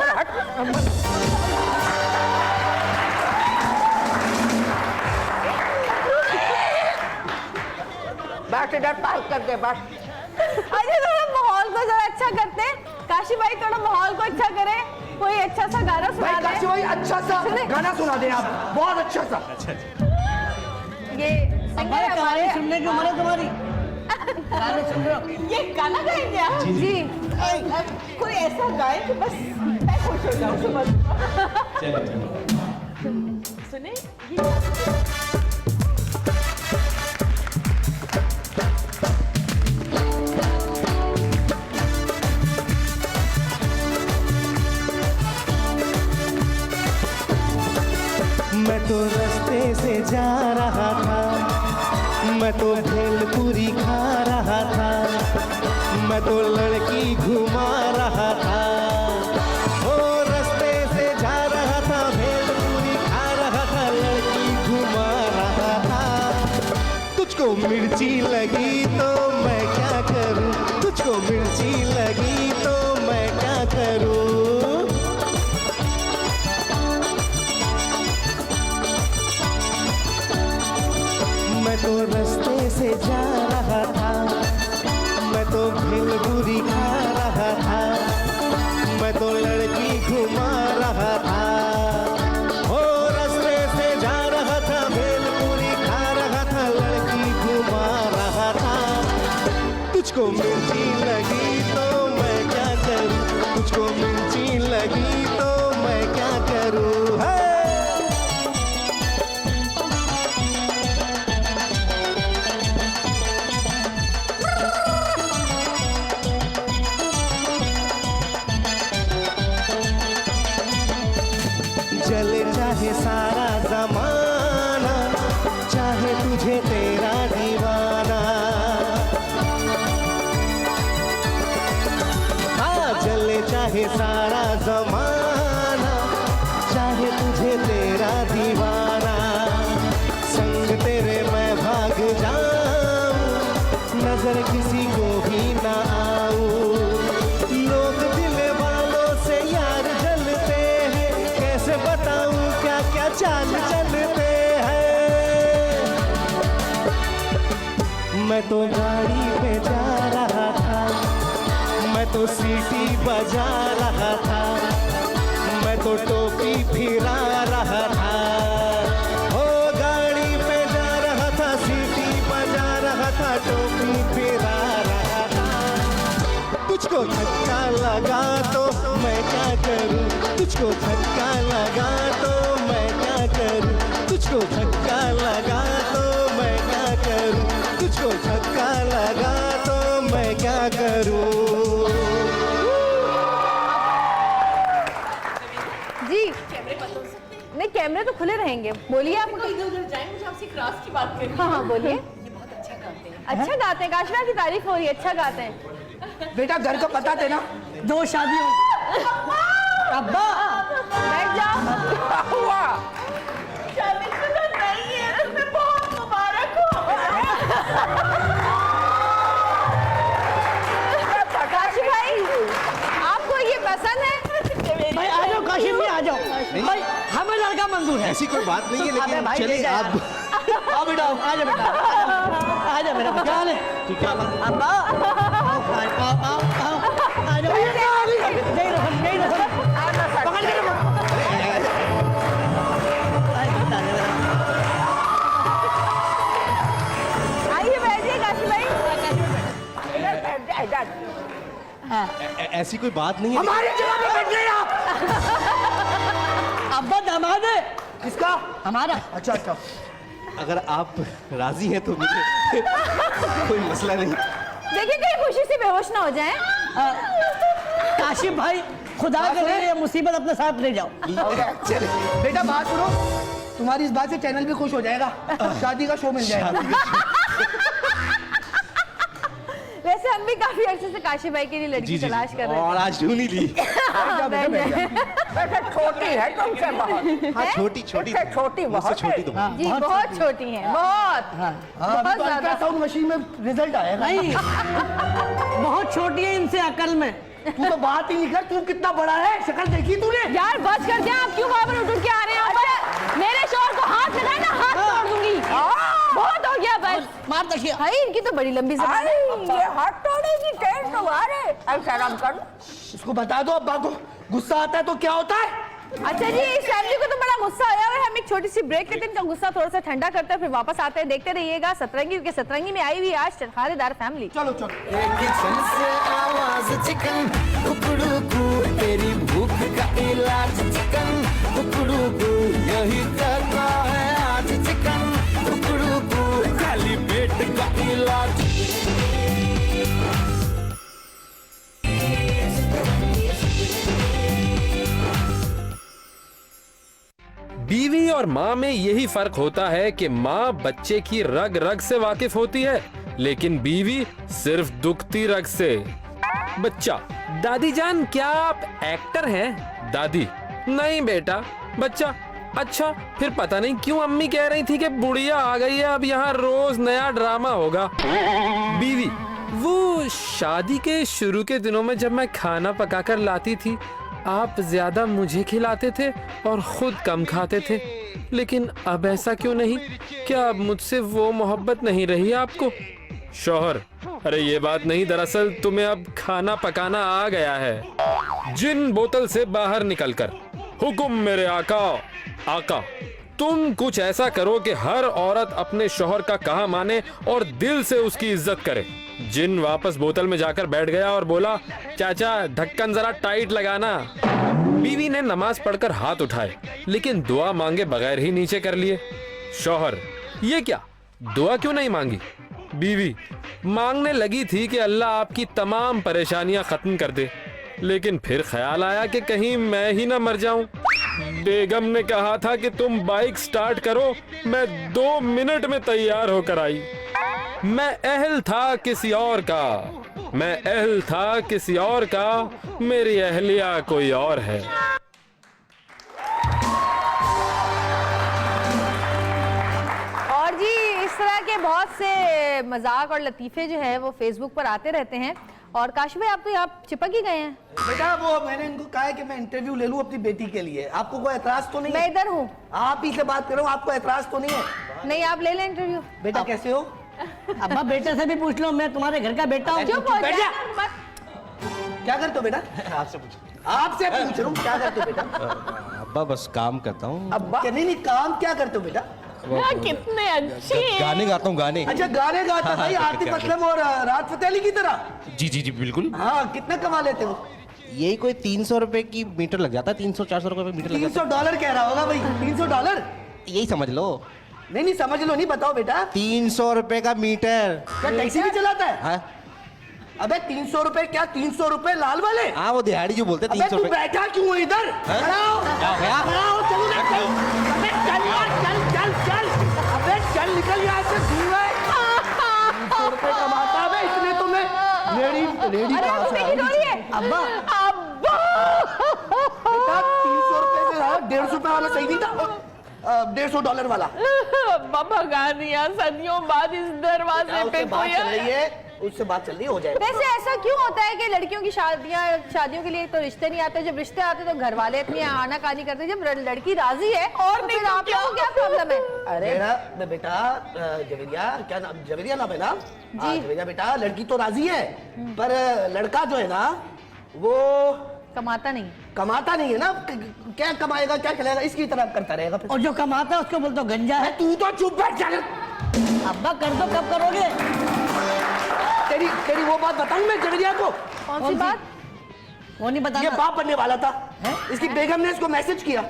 बस इधर पास कर दे बस। अच्छा थोड़ा माहौल को जरा अच्छा करते हैं। काशी भाई थोड़ा माहौल को अच्छा करें, कोई अच्छा सा गाना सुना दे। काशी भाई अच्छा सा गाना सुना दे आप, बहुत अच्छा सा। ये अम्मा कहानी सुनने की उम्र है तुम्हारी? गाने सुन रहे हो? ये गाना गाएंगे आप? जी कोई ऐसा गाए कि बस मैं खुश हो जाऊँ सुबह। सुने मैं तो रास्ते से जा रहा था, मैं तो भेलपुरी खा रहा था, मैं तो लड़की घुमा रहा था। ओ रास्ते से जा रहा था, भेलपुरी खा रहा था, लड़की घुमा रहा था। तुझको मिर्ची लगी तो मैं क्या करूं, तुझको मिर्ची लगी तो मैं क्या करूं। मैं तो रास्ते से जा रहा था, मैं तो भेलपुरी खा रहा था, मैं तो लड़की घुमा रहा था। ओ रास्ते से जा रहा था, भेलपुरी खा रहा था, लड़की घुमा रहा था। तुझको मिर्ची लगी तो मैं क्या करूं, तुझको मिर्ची लगी तो मैं क्या करूं। है चले चाहे सारा जमाना, चाहे तुझे तेरा दीवाना। हाँ चले चाहे सारा जमाना, चाहे तुझे तेरा दीवाना। संग तेरे मैं भाग जाऊं, नजर किसी को भी ना आऊं। लोग दिल मैं तो गाड़ी पे जा रहा था, मैं तो सीटी बजा रहा था, मैं तो टोपी फिरा रहा था। ओ गाड़ी पे जा रहा था, सीटी बजा रहा था, टोपी फिरा रहा था। तुझको धक्का लगा तो मैं क्या करूं, तुझको धक्का लगा तो मैं क्या करूं, तुझको धक्का लगा तो मैं क्या करूं, तुझको धक्का लगा तो मैं क्या करूं। जी नहीं, कैमरे तो खुले रहेंगे, बोलिए आप। इधर उधर जाए, मुझे आपसे क्रॉस की बात करनी है। हाँ हाँ बोलिए। ये बहुत अच्छा गाते हैं। अच्छा गाते हैं, काशवा की तारीफ हो रही है, अच्छा गाते हैं। बेटा घर को पता थे ना, 2 शादियों। अब्बा बैठ जाओ। हुआ शादीशुदा नहीं है, तुम्हें बहुत मुबारक हो। काशी भाई, आपको ये पसंद है? भाई आ जाओ, काशिम भी आ जाओ भाई, हमें लड़का मंजूर है। ऐसी कोई बात नहीं है, लेकिन भाई चलिए आप आओ बेटा, आ जाओ बेटा, आ जाओ मेरा क्या हाल है? ठीक है अब्बा आओ आ जाओ, नहीं रखो पकड़ के रखो। आइए बैठिए काशी भाई। ऐसी कोई बात नहीं है। हमारी जगह पे बैठ गए आप। अब्बा दामाद है किसका? हमारा। अच्छा अच्छा, अगर आप राजी हैं तो मुझे कोई मसला नहीं। देखिए कहीं खुशी से बेहोश ना हो जाएं। काशिफ भाई, खुदा करे ये मुसीबत अपने साथ ले जाओ। चले बेटा बात सुनो, तुम्हारी इस बात से चैनल भी खुश हो जाएगा, शादी का शो मिल जाएगा। वैसे हम भी काफी अरसे से काशी भाई के लिए लड़की तलाश कर रहे और आज ढूंढ ही ली। हाँ, बैठ जाए। वैसे छोटी है तुमसे बहुत। हाँ छोटी छोटी मुझसे छोटी बहुत छोटी तो जी बहुत छोटी हैं, बहुत बहुत ज्यादा। अल्ट्रासाउंड मशीन में रिजल्ट आएगा। नहीं बहुत छोटी है इनसे अकल में। तू तो बात ही नहीं कर, तू कितना बड़ा है, शक्ल देखी तूने? यार बस कर दिया, आप क्यों बार उठ के आ रहे हैं यहाँ पर? मेरे शोर को हाथ लगाए ना, हाथ तोड़ दूंगी। बहुत हो गया बस। मार देखिए। भाई इनकी तो बड़ी लंबी ज़बान है। ये हाथ तोड़ेगी, टेंट तुम्हारे। ऐसा आराम कर। इसको बता दो अब्बा को, गुस्सा आता है तो क्या होता है? अच्छा जी, इस फैमिली को तो बड़ा गुस्सा आया हुआ है। हम एक छोटी सी ब्रेक लेते हैं, इनका गुस्सा थोड़ा सा ठंडा करते हैं, फिर वापस आते हैं। देखते रहिएगा सतरंगी, क्योंकि सतरंगी में आई हुई आज चरखारेदार फैमिली। चलो चलो। किचन से आवाज चिकन कुकड़ू कू, तेरी भूख का इलाज चिकन कुकड़ू कू, यही करना है आज चिकन कुकड़ू कू, खाली पेट का इलाज। बीवी और माँ में यही फर्क होता है कि माँ बच्चे की रग रग से वाकिफ होती है, लेकिन बीवी सिर्फ दुखती रग से। बच्चा, दादी जान क्या आप एक्टर हैं? दादी, नहीं बेटा। बच्चा, अच्छा फिर पता नहीं क्यों अम्मी कह रही थी कि बुढ़िया आ गई है, अब यहाँ रोज नया ड्रामा होगा। बीवी, वो शादी के शुरू के दिनों में जब मैं खाना पकाकर लाती थी, आप ज्यादा मुझे खिलाते थे और खुद कम खाते थे, लेकिन अब ऐसा क्यों नहीं? क्या अब मुझसे वो मोहब्बत नहीं रही आपको? शौहर, अरे ये बात नहीं, दरअसल तुम्हें अब खाना पकाना आ गया है। जिन बोतल से बाहर निकलकर, हुक्म मेरे आका। आका, तुम कुछ ऐसा करो कि हर औरत अपने शौहर का कहा माने और दिल से उसकी इज्जत करे। जिन वापस बोतल में जाकर बैठ गया और बोला, चाचा ढक्कन जरा टाइट लगाना। बीवी ने नमाज पढ़कर हाथ उठाए, लेकिन दुआ मांगे बगैर ही नीचे कर लिए। शौहर, ये क्या, दुआ क्यों नहीं मांगी? बीवी, मांगने लगी थी कि अल्लाह आपकी तमाम परेशानियां खत्म कर दे, लेकिन फिर ख्याल आया कि कहीं मैं ही ना मर जाऊं। बेगम ने कहा था कि तुम बाइक स्टार्ट करो, मैं 2 मिनट में तैयार होकर आई। मैं अहल था किसी और का, मैं अहल था किसी और का, मेरी अहलिया कोई और है। और जी इस तरह के बहुत से मजाक और लतीफे जो है वो फेसबुक पर आते रहते हैं। और काश भाई, आप तो यहाँ चिपक ही गए हैं। बेटा वो मैंने इनको कहा है कि मैं इंटरव्यू ले लूं अपनी बेटी के लिए, आपको कोई एतराज तो नहीं है? मैं इधर हूँ। आप ही से बात करो, आपको एतराज तो नहीं है? नहीं, आप ले लें इंटरव्यू। बेटा कैसे हो? अब्बा बेटे से भी पूछ लो, मैं तुम्हारे घर का बेटा हूँ। चुप हो बैठ जा। जा। क्या करते हो बेटा? आपसे पूछ रहा हूँ, क्या करते हो बेटा? अब्बा बस काम करता हूँ। अब्बा नहीं, काम क्या करते हो बेटा? कितने अच्छे गाने गाता हूँ, गाने। अच्छा गाने गाता भाई, आतिफ असलम और राहत फतेह अली की तरह। जी जी जी बिल्कुल। हाँ, कितना कमा लेते हो? यही कोई 300 रुपए की मीटर लग जाता है, 300-400 रुपए मीटर लग जाता है। $300 कह रहा होगा भाई। $300? यही समझ लो। नहीं समझ लो, नहीं बताओ बेटा। 300 रुपए का मीटर। क्या टैक्सी भी चलाता है? हाँ? अबे 300 रुपए क्या? 300 रुपए लाल वाले? हाँ वो दिहाड़ी जो बोलते हैं 300 तू रुपए। बैठा क्यों इधर? अबे चल निकल यहाँ से, दूर है। 300 रुपए कमाता है इतने तो मैं रेडी कहाँ से आ गई? अब्बा बेटा 300 रुपए में 150 रुपए वाला सही नहीं था? $150 वाला। बाबा गानिया सदियों बाद इस दरवाजे पे बात चल रही है, उससे बात चल रही हो जाएगी। वैसे ऐसा क्यों होता है कि लड़कियों की शादियों के लिए तो रिश्ते नहीं आते, जब रिश्ते आते तो घर वाले इतनी आनाकानी करते, जब लड़की राजी है और नहीं तो आपको क्या प्रॉब्लम है? अरे बेटा जवेरिया, क्या नाम? जवेरिया नाम है ना? जी जवेरिया बेटा, लड़की तो राजी है पर लड़का जो है ना वो कमाता नहीं है ना। क्या कमाएगा, क्या खिलाएगा, इसकी तरह करता रहेगा। और जो कमाता है उसको बोलते हो गंजा है। तू तो चुप बैठ जा। अब्बा कर दो, कब करोगे? तेरी वो बात बताऊं मैं जवेरिया को? कौन सी बात? वो नहीं बताना। ये बाप बनने वाला था। इसकी बेगम ने इसको मैसेज किया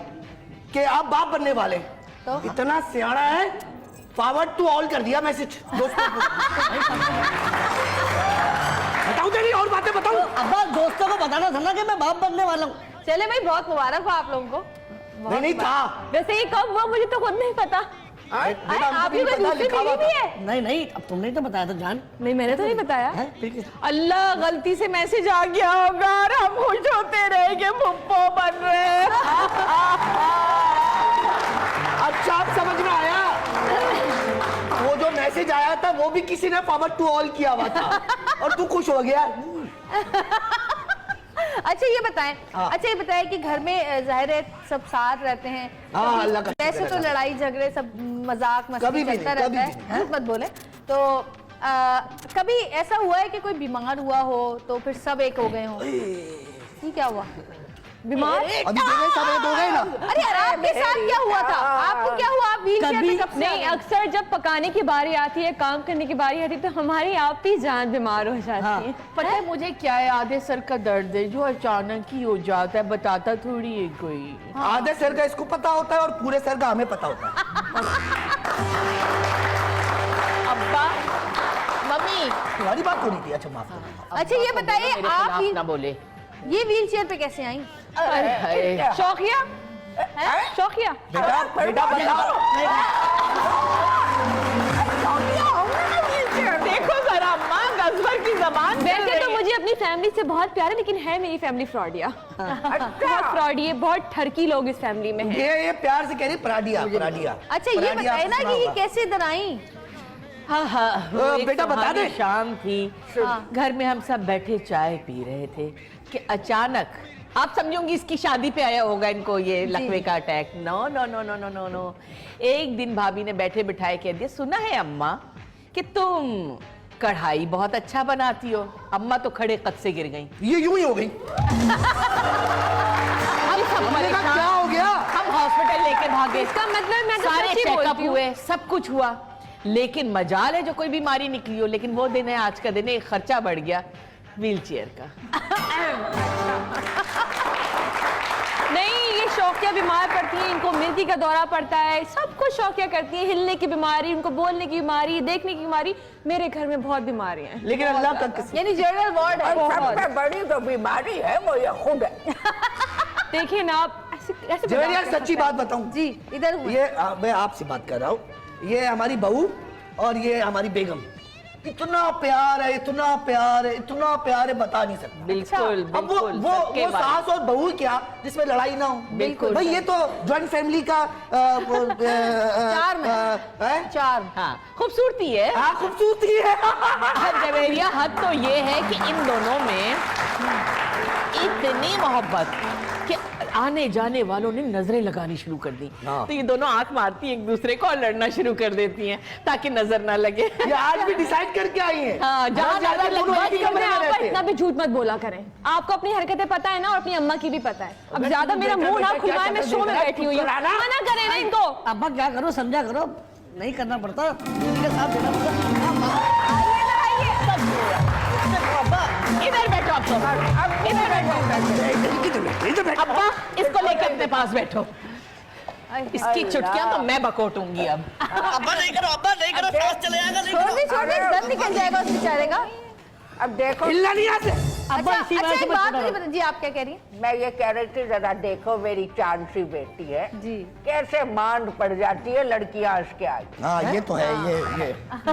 कि आप बाप बनने वाले। तो इतना सियाड़ा है, फॉरवर्ड टू ऑल कर दिया मैसेज दोस्तों को। बताऊं तेरी और बातें बताऊं? अब्बा दोस्तों को बताना था ना कि मैं बाप बनने वाला हूँ। चले भाई, बहुत मुबारक हो आप लोगों को। नहीं था। वैसे ये कब हुआ मुझे तो खुद नहीं पता। आपकी कोई दूसरी बीवी भी है? नहीं अब तुमने ही तो बताया था जान। नहीं मैंने तो नहीं बताया। अल्लाह गलती से मैसेज आ गया होगा और हम खुश होते रहे कि मुप्पो बन रहे हैं। अच्छा आप समझ में आया? वो जो मैसेज आया था वो भी किसी ने फॉरवर्ड टू ऑल किया हुआ था और तू खुश हो गया। अच्छा ये बताएं कि घर में जाहिर है सब साथ रहते हैं। हाँ, अल्लाह का वैसे तो लड़ाई झगड़े सब मजाक मस्ती चलता रहता है, झूठ मत बोले। तो कभी ऐसा हुआ है कि कोई बीमार हुआ हो तो फिर सब एक हो गए हो? ये क्या हुआ? बीमार अभी सब एक हो गए ना। अरे आपके साथ क्या हुआ था? आपको क्या हुआ? आप व्हीलचेयर पे कब से? नहीं, अक्सर जब पकाने की बारी आती है, काम करने की बारी आती है, तो हमारी आप ही जान बीमार हो जाती है। पता है मुझे क्या है, आधे सर का दर्द है जो अचानक ही हो जाता है, बताता थोड़ी है कोई। आधे सर का इसको पता होता है और पूरे सर का हमें पता होता है। अब्बा मम्मी तुम्हारी बात हो रही थी। अच्छा माफ करना। अच्छा ये बताइए, आप ना बोले, ये व्हीलचेयर पे कैसे आई? शौकिया शौकिया बेटा देखो जरा माँ गजबर की जबान। वैसे तो मुझे अपनी फैमिली से बहुत प्यार है, लेकिन है मेरी फैमिली फ्रॉडिया। बहुत फ्रॉडी, बहुत ठरकी लोग इस फैमिली में है। ये प्यार से कह रही पराडिया। अच्छा ये बताए ना कि ये कैसे इधर आई? हाँ बेटा बता दे। शाम थी, घर में हम सब बैठे चाय पी रहे थे कि अचानक आप समझोगी इसकी शादी पे आया होगा इनको ये लकवे का attack. No no no no no no no. एक दिन भाभी ने बैठे बिठाए कह दिया, सुना है अम्मा कि तुम कढ़ाई बहुत अच्छा बनाती हो। अम्मा तो खड़े कद से गिर गई। ये यूं ही हो गई। क्या हो गया? हम हॉस्पिटल लेके भागे। इसका मतलब मैं सारे चेकअप हुए, सब कुछ हुआ, लेकिन मजाल है जो कोई बीमारी निकली हो। लेकिन वो दिन है, आज का दिन है, खर्चा बढ़ गया व्हीलचेयर का। नहीं, ये शौकिया बीमार पड़ती है, इनको मिर्गी का दौरा पड़ता है, सब कुछ शौकिया करती है। हिलने की बीमारी, उनको बोलने की बीमारी, देखने की बीमारी। मेरे घर में बहुत बीमारियां हैं, लेकिन अल्लाह का कसम, यानी जनरल वार्ड है। सबसे बड़ी तो बीमारी है वो ये खुद है। देखिए ना आप ऐसे जवेरिया सच्ची बात बताऊं जी, इधर हूँ ये मैं आपसे बात कर रहा हूँ। ये हमारी बहू और ये हमारी बेगम, इतना प्यार है, इतना प्यार है, इतना प्यार है, बता नहीं सकता। बिल्कुल अब वो सास और बहू क्या जिसमें लड़ाई ना हो। बिल्कुल भाई ये तो जॉइंट फैमिली का चार हाँ खूबसूरती है। हाँ खूबसूरती है। जवेरिया हद तो ये है कि इन दोनों में इतनी मोहब्बत कि आने जाने वालों ने नजरें लगानी शुरू कर दी। तो ये दोनों आंख मारती हैं एक दूसरे को और लड़ना शुरू कर देती हैं ताकि नजर ना लगे। ये आज भी डिसाइड करके आई हैं। हाँ, जहाँ ज्यादा दोनों एक ही कमरे में रहते हैं। इतना भी झूठ मत बोला करें। आपको अपनी हरकतें पता है ना, और अपनी अम्मा की भी पता है। अब ज्यादा मेरा मुंह ना खुलवाए, मैं शो में बैठी हुई हूँ। मना करें ना इनको। अब्बा क्या करो, समझा करो, नहीं करना पड़ता, दीदी का साथ देना पड़ता। इधर बैठो आप सब, इधर बैठो। अब्बा इसको लेके अपने पास बैठो। इसकी चुटकियां तो मैं बकोटूंगी अब। अब्बा नहीं करो, अब्बा नहीं करो, सांस चले जाएगा। छोड़ दम निकल जाएगा उस बेचारे का। अब देखो, हिलना नहीं आते। अच्छा, एक बात मुझे बता, जी आप क्या कह रही हैं? मैं ये कह रही थी, जरा देखो मेरी चांद सी बेटी है जी, कैसे मांड पड़ जाती है लड़कियां हंस के आती। हाँ ये तो है, ये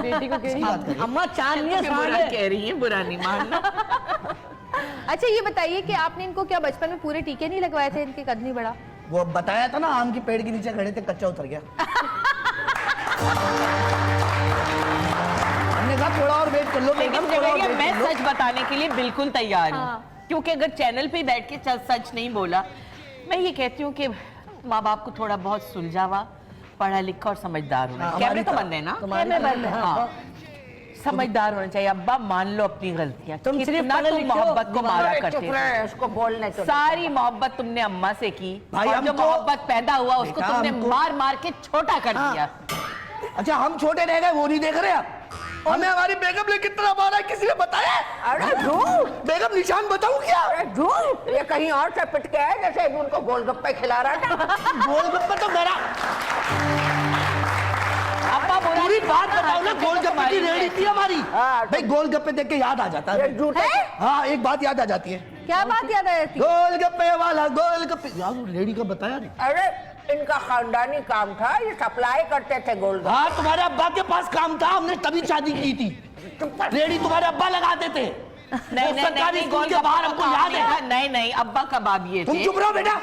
बेटी को कह रही है अम्मा चांद नहीं है, बुरा कह रही है, बुरा नहीं मानना। अच्छा ये बताइए कि आपने इनको क्या बचपन में पूरे टीके नहीं लगवाए थे? इनके कद नहीं बढ़ा? वो बताया था ना, आम की पेड़ के नीचे खड़े थे, कच्चा उतर गया। हमने कहा थोड़ा और वेट कर लो। लेकिन मैं सच बताने के लिए बिल्कुल तैयार हूँ, क्योंकि अगर चैनल पे बैठ के सच नहीं बोला, मैं ये कहती हूँ कि माँ बाप को थोड़ा बहुत सुलझावा, पढ़ा लिखा और समझदार होना। कैमरे तो बंद है ना? कैमरे बंद है। हाँ, समझदार होना चाहिए। अब्बा मान लो अपनी गलतियां, तुम सिर्फ मोहब्बत को मारा करते थे। उसको बोलने को सारी मोहब्बत तुमने अम्मा से की, भाई, और हम जो तो- मोहब्बत पैदा हुआ उसको बेटा, तुमने हमको- मार मार के छोटा कर दिया। अच्छा हम छोटे रह गए, वो नहीं देख रहे आप? हमें हमारी बेगम ने कितना मारा है, किसी ने बताया? अरे झूठ, बेगम निशान बताऊं क्या? अरे झूठ, ये कहीं और से पिट के है, जैसे उनको गोलगप्पे खिला रहा था। गोलगप्पे तो मेरा पूरी बात बताओ ना। गोलगप्पे की रेहड़ी थी हमारी। भाई गोलगप्पे देख के याद आ जाता है। हाँ एक बात याद आ जाती है। क्या बात याद आ जाती है? गोलगप्पे वाला गोलगप्पे, यार वो लेडी का बताया नहीं। अरे इनका खानदानी काम था, ये सप्लाई करते थे गोलगप्पे। हाँ तुम्हारे अब्बा के पास काम था, हमने तभी शादी की थी। रेडी तुम्हारे अब्बा लगाते थे। नहीं सरकारी स्कूल के बाहर हमको याद है। नहीं अब्बा कबाबिये थे। तुम चुप रहो बेटा।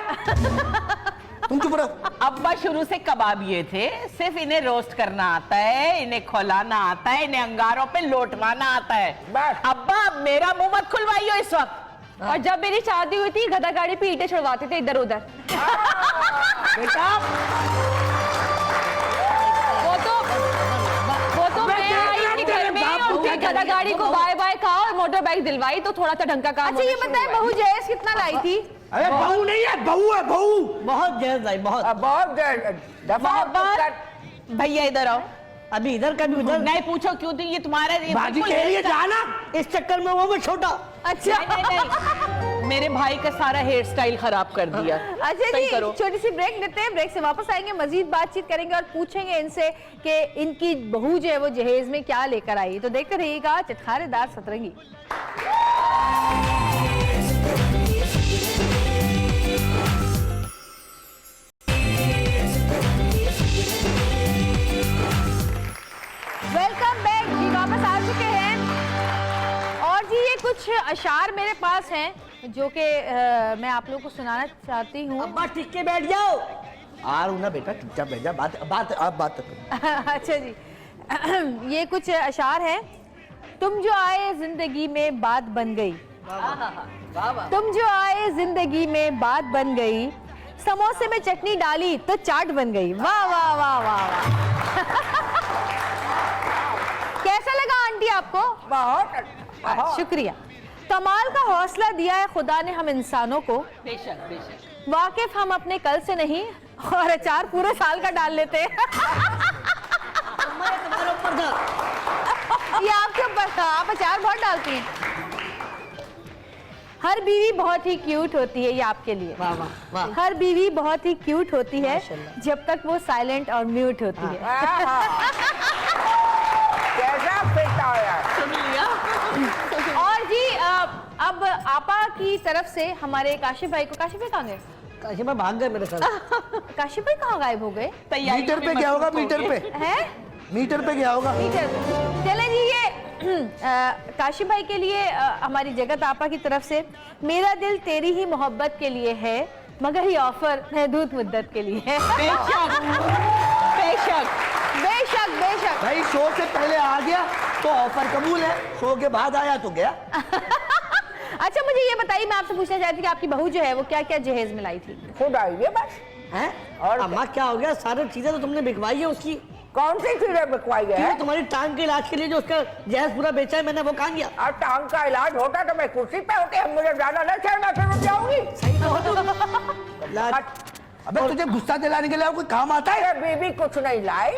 तुम चुप रहो। अब्बा शुरू से कबाबिये थे, सिर्फ इन्हें रोस्ट करना आता है, इन्हें खौलाना आता है, इन्हें अंगारों पे लोटवाना आता है। अब्बा मेरा मुंह मत खुलवाइयो इस वक्त। और जब मेरी शादी हुई थी, गधा गाड़ी पे ईंटें छुड़वाते थे इधर उधर। बेटा वो तो मैं आई अपने घर में और फिर गधा गाड़ी को बाय बाय कहा और मोटर बाइक दिलवाई, तो थोड़ा सा ढंग का काम। अच्छा ये बताएं, बहू जहेज कितना लाई थी? अरे बहू नहीं है, बहू है, बहू। बहुत जहज आई, बहुत भैया इधर आओ। अभी इधर कभी उधर नहीं पूछो क्यों थी, ये तुम्हारा बाजी कह रही है जाना। इस चक्कर में वो मैं छोटा। अच्छा नहीं मेरे भाई का सारा हेयर स्टाइल खराब कर दिया। अच्छा जी, छोटी सी ब्रेक लेते हैं, ब्रेक से वापस आएंगे, मजीद बातचीत करेंगे और पूछेंगे इनसे कि इनकी बहू जो है वो जहेज में क्या लेकर आई। तो देखते रहिएगा चटखारेदार सतरंगी। वेलकम बैक जी, वापस आ चुके हैं। और जी ये कुछ अशार मेरे पास हैं जो कि मैं आप लोगों को सुनाना चाहती हूँ। अब्बा टिक के बैठ जाओ। आ रहा हूँ ना बेटा, चुपचाप बैठ जा। बात अच्छा जी, ये कुछ अशार हैं। तुम जो आए जिंदगी में बात बन गई, तुम जो आए जिंदगी में बात बन गई, समोसे में चटनी डाली तो चाट बन गई। वाह वाह वाह वाह। कैसा लगा आंटी आपको? बहुत शुक्रिया। कमाल का हौसला दिया है खुदा ने हम इंसानों को। बेशक बेशक। वाकिफ हम अपने कल से नहीं, और अचार पूरे साल का डाल लेते हैं। ये आपके ऊपर था, आप अचार बहुत डालती हैं। हर बीवी बहुत ही क्यूट होती है, ये आपके लिए। वाह वाह वाह। हर बीवी बहुत ही क्यूट होती है जब तक वो साइलेंट और म्यूट होती है। कैसा फिट आया। सुन लिया। और जी अब आपा की तरफ से हमारे काशिफ भाई को, काशिफ भाई कहाँ गए? काशिफ भाई भाग गए मेरे साथ। काशिफ भाई कहाँ गायब हो गए? मीटर पे गया होगा, मीटर पे है, मीटर पे गया होगा। मीटर पे। चले जी, ये काशिफ भाई के लिए हमारी जगत आपा की तरफ से, मेरा दिल तेरी ही मोहब्बत के लिए है, मगर ये ऑफर महदूद मुद्दत के लिए है। बेशक बेशक बेशक बेशक। भाई शो से पहले आ गया तो ऑफर कबूल है, शो के बाद आया तो गया। अच्छा मुझे ये बताइए, मैं आपसे पूछना चाहती थी कि आपकी बहू जो है वो क्या क्या जहेज में लाई थी? खुद आई है बस। हैं? और अम्मा क्या हो गया, सारी चीजें तो तुमने बिकवाई है उसकी। कौन सी चीजें बिकवाई है? तुम्हारी टांग के इलाज के लिए जो उसका जहेज पूरा बेचा है मैंने, वो कहाँ गया? और टांग का इलाज होता तो मैं कुर्सी पे होती, अब मुझे ज्यादा नहीं चाहिए, मैं फिर जाऊंगी। सही तो अबे तुझे गुस्सा दिलाने के लिए कोई काम आता है? बीबी कुछ नहीं लाई,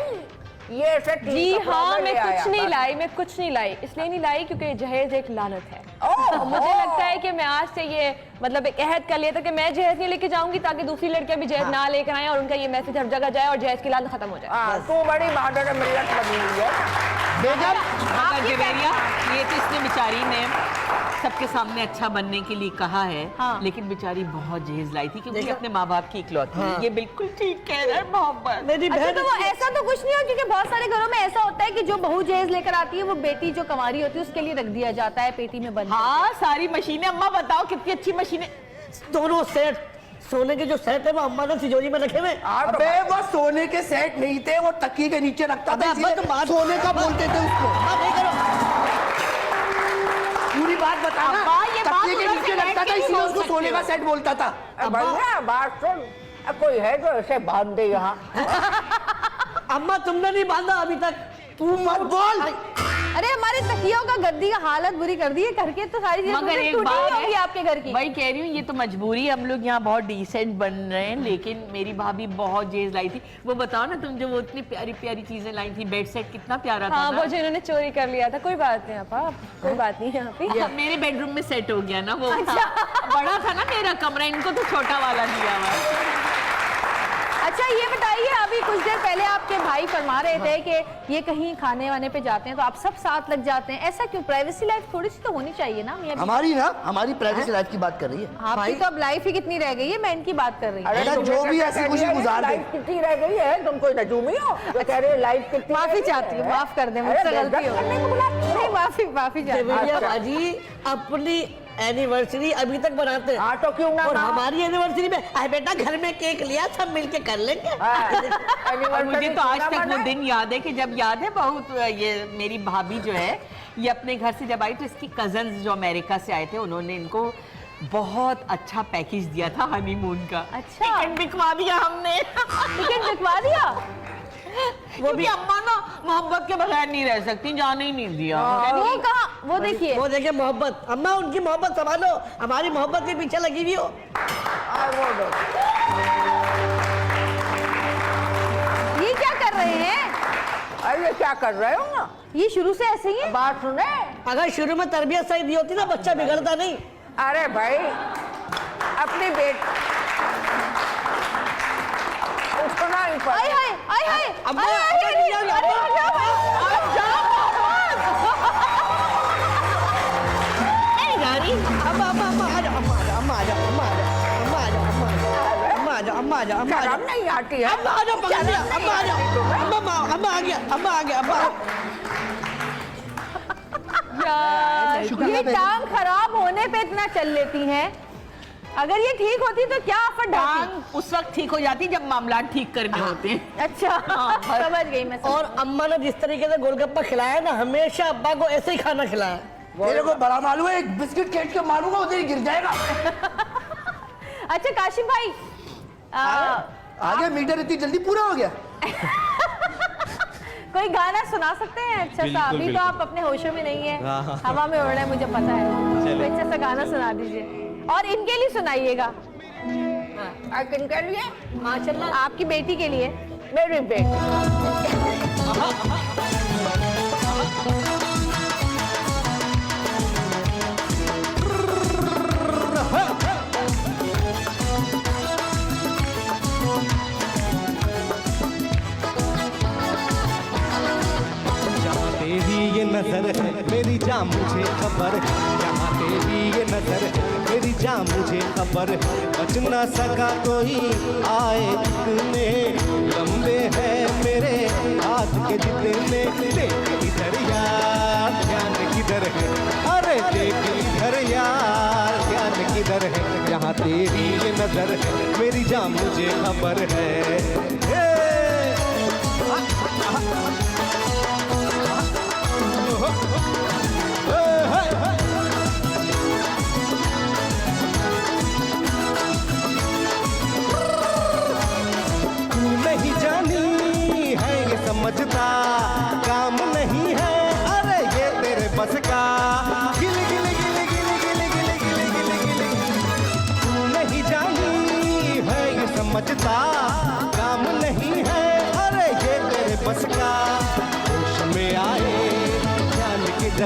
ये ऐसे जी हाँ, मैं कुछ नहीं लाई, मैं कुछ नहीं लाई, इसलिए नहीं लाई क्योंकि जहेज एक लानत है। मुझे लगता है कि मैं आज से ये मतलब एक अहद कर लिया था कि मैं जहेज नहीं लेके जाऊंगी ताकि दूसरी लड़कियां भी जहेज ना लेकर आए और उनका ये मैसेज हर जगह जाए और जहेज की लानत खत्म हो जाए। तू बड़ी बहादुर मिल्लत बनी हुई है मगर जवेरिया, ये तो इसने बेचारी ने सबके सामने अच्छा बनने के लिए कहा है, लेकिन बेचारी बहुत जहेज लाई थी क्योंकि अपने माँ बाप की इकलौती है। ये बिल्कुल ठीक कह रहा है मोहब्बत। अच्छा तो वो ऐसा तो कुछ नहीं हो, क्योंकि बहुत सारे घरों में ऐसा होता है कि जो बहू जहेज लेकर आती है वो बेटी जो कुंवारी होती है उसके लिए रख दिया जाता है पेटी में बंद। हाँ, सारी मशीनें। अम्मा बताओ कितनी अच्छी मशीनें। दोनों सेट सोने के जो सेट है वो अम्मा ने तिजोरी में रखे हुए। अबे वो सोने के सेट नहीं थे, वो तकिए के नीचे रखता था, सोने का बोलते थे उसको। पूरी बात बताना, तकिए के नीचे रखता था इसलिए उसको सोने का सेट बोलता था। भैया बात सुन, कोई है जो ऐसे बांध दे यहाँ? अम्मा तुमने नहीं बांधा अभी तक। तू मत बोल। अरे हमारे तकियों का गद्दी का हालत बुरी कर दी है, करके तो सारी चीजें मगर एक टूटी बात होगी आपके घर की। वही कह रही हूँ, ये तो मजबूरी, हम लोग यहाँ बहुत डिसेंट बन रहे हैं, लेकिन मेरी भाभी बहुत जहेज लाई थी। वो बताओ ना तुम, जो वो इतनी प्यारी प्यारी चीजें लाई थी, बेड सेट कितना प्यारा था। हाँ, वो जिन्होंने चोरी कर लिया था। कोई बात नहीं आपा, कोई बात नहीं यहाँ पे। मेरे बेडरूम में सेट हो गया ना वो। बड़ा था ना मेरा कमरा, इनको तो छोटा वाला दिया हुआ। अच्छा ये बताइए, अभी कुछ देर पहले आपके भाई फरमा रहे थे कि ये कहीं खाने वाने पे जाते हैं तो आप सब साथ लग जाते हैं, ऐसा क्यों? प्राइवेसी लाइफ थोड़ी सी तो होनी चाहिए ना मियां? हमारी प्राइवेसी लाइफ की बात कर रही है। आपकी तो अब लाइफ ही कितनी रह गई है, मैं इनकी बात कर रही हूँ। अरे जो भी ऐसी खुशी गुजार दे। लाइफ कितनी रह गई है? तुम कोई नजूमी हो जो कह रहे लाइफ कितनी? माफी चाहती हूँ, माफ कर दे, मुझसे गलती हो गई। नहीं माफी चाहती हूँ। बाजी अपनी एनिवर्सरी अभी तक बनाते हैं। तो क्यों ना? और हमारी एनिवर्सरी में अरे बेटा घर में केक लिया, सब मिलके कर लेंगे। और मुझे तो आज तक वो दिन याद है कि जब याद है बहुत, ये मेरी भाभी जो है ये अपने घर से जब आई तो इसकी कजन्स जो अमेरिका से आए थे उन्होंने इनको बहुत अच्छा पैकेज दिया था हनीमून का। अच्छा, टिकट बिकवा दिया हमने। टिकट बिकवा दिया? वो भी अम्मा ना मोहब्बत के बगैर नहीं रह सकती, जाने ही नहीं दिया। वो कहाँ? वो देखिए, वो देखिए मोहब्बत। अम्मा उनकी मोहब्बत संभालो, हमारी मोहब्बत के पीछे लगी हुई हो। ये क्या कर रहे हैं? अरे क्या कर रहे हो ना? ये शुरू से ऐसे ही है? बात सुने, अगर शुरू में तरबियत सही दी होती ना बच्चा बिगड़ता नहीं। अरे भाई अपनी बेटी उठना ही पड़े। शर्म नहीं आती है? ये टांग खराब होने पे इतना चल लेती हैं, अगर ये ठीक होती तो क्या आफत टांग उस वक्त ठीक हो जाती जब मामला ठीक करने होते हैं। अच्छा समझ गई मैं। और अम्मा ने जिस तरीके से गोलगप्पा खिलाया ना, हमेशा अब्बा को ऐसे ही खाना खिलाया। तेरे को बड़ा मालूम है, एक बिस्किट खेट के मारूंगा उधर ही गिर जाएगा। अच्छा काशिम भाई, आगे मीटर इतनी जल्दी पूरा हो गया? कोई गाना सुना सकते हैं अच्छा सा? अभी तो आप अपने होशों में नहीं है, हवा में उड़ रहे हैं, मुझे पता है। तो अच्छा सा गाना सुना दीजिए और इनके लिए सुनाइएगा। किनके लिए? माशाल्लाह आपकी बेटी के लिए। मेरी बेटी तेरी ये नजर है मेरी जान मुझे खबर है, जहाँ तेरी ये नजर है मेरी जान मुझे खबर है, बच ना सका कोई आए जितने लंबे हैं मेरे हाथ के जितने। देख इधर यार ध्यान किधर है, अरे देख इधर यार ध्यान किधर है, जहाँ तेरी ये नजर है मेरी जान मुझे खबर है।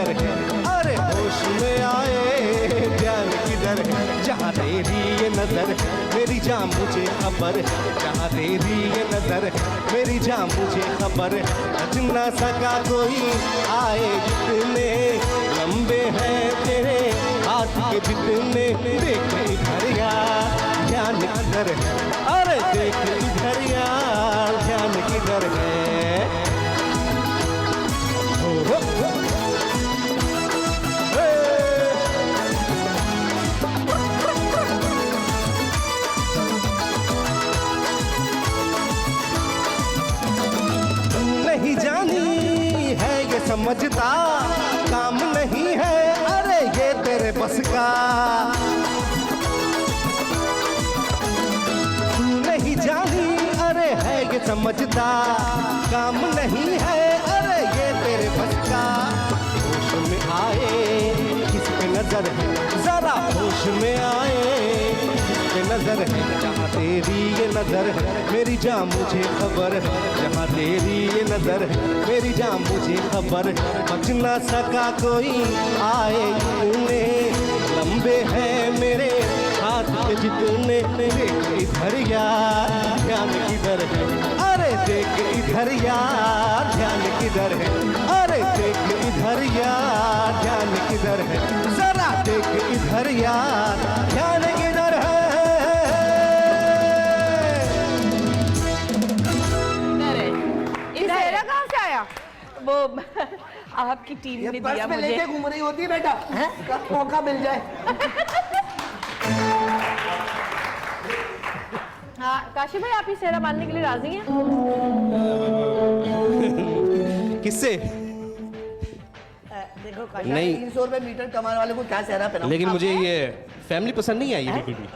किधर है, अरे होश में आए ध्यान किधर है, जहाँ तेरी ये नजर है मेरी जान मुझे खबर है, जहाँ तेरी ये नजर है मेरी जान मुझे खबर है, बच ना सका कोई आए जितने लंबे हैं तेरे हाथ के जितने, देख इधर यार ध्यान किधर है, अरे देख इधर यार ध्यान किधर है। हो, हो, हो। नहीं जानी है ये समझता काम नहीं है, अरे ये तेरे बस का, तू नहीं जानी अरे है ये समझता काम नहीं है, अरे ये तेरे बस का, होश में आए किस पे नजर है, जरा होश में आए किस पे नजर है, जहाँ तेरी ये नजर है मेरी जान मुझे खबर है, जहाँ तेरी ये नजर है मेरी जान मुझे खबर है, बच ना सका कोई आए जितने लंबे हैं मेरे हाथ के जितने, देख इधर यार ध्यान किधर है, अरे देख इधर यार ध्यान किधर है, अरे देख इधर यार ध्यान किधर है, जरा देख इधर यार ध्यान किधर है। ये चेहरा कहाँ से आया? वो आपकी टीम ने दिया मुझे। लेके घूम रही होती है बेटा, कब मौका मिल जाए। हाँ काशी भाई, आप ये सेहरा बांधने के लिए राजी हैं? किससे? देखो नहीं। 300 रुपए मीटर कमाने वाले को क्या सेहरा पहना, लेकिन मुझे ये फैमिली पसंद नहीं आई बिल्कुल भी।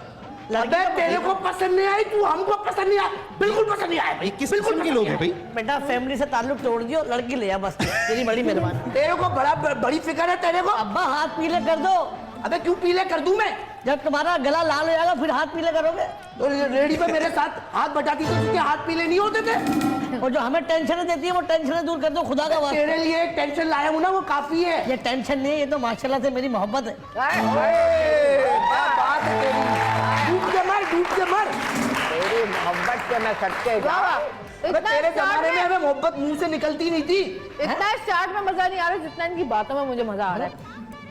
लगता है तेरे को पसंद नहीं आई, तू हमको पसंद नहीं आया, बिल्कुल पसंद नहीं आया भाई, किस किस्म के लोग हैं भाई? बेटा फैमिली से ताल्लुक तोड़ दियो, लड़की ले आ बस, तेरी बड़ी मेहरबानी। तेरे को बड़ी फिक्र है तेरे को। अब्बा हाथ पीले कर दो। अबे क्यों पीले कर दूं मैं? जब तुम्हारा गला लाल हो जाएगा फिर हाथ पीले करोगे। तो रेडी पे मेरे साथ हाथ बटाती तो तुझे हाथ पीले नहीं होते थे? और जो हमें टेंशन देती है वो टेंशन दूर कर दो, खुदा का वास्ता। तेरे लिए एक टेंशन लाया हूं ना, वो काफी है। ये टेंशन नहीं है, ये तो माशाल्लाह से मेरी मोहब्बत है। क्या बात है तेरी, डूब के मर, डूब के मर। तेरी मोहब्बत के मैं सच्चे तेरे जमाने में हमें मोहब्बत मुंह से निकलती नहीं थी। इतना स्टार्ट में मजा नहीं आ रहा जितना इनकी बातों में मुझे मजा आ रहा है।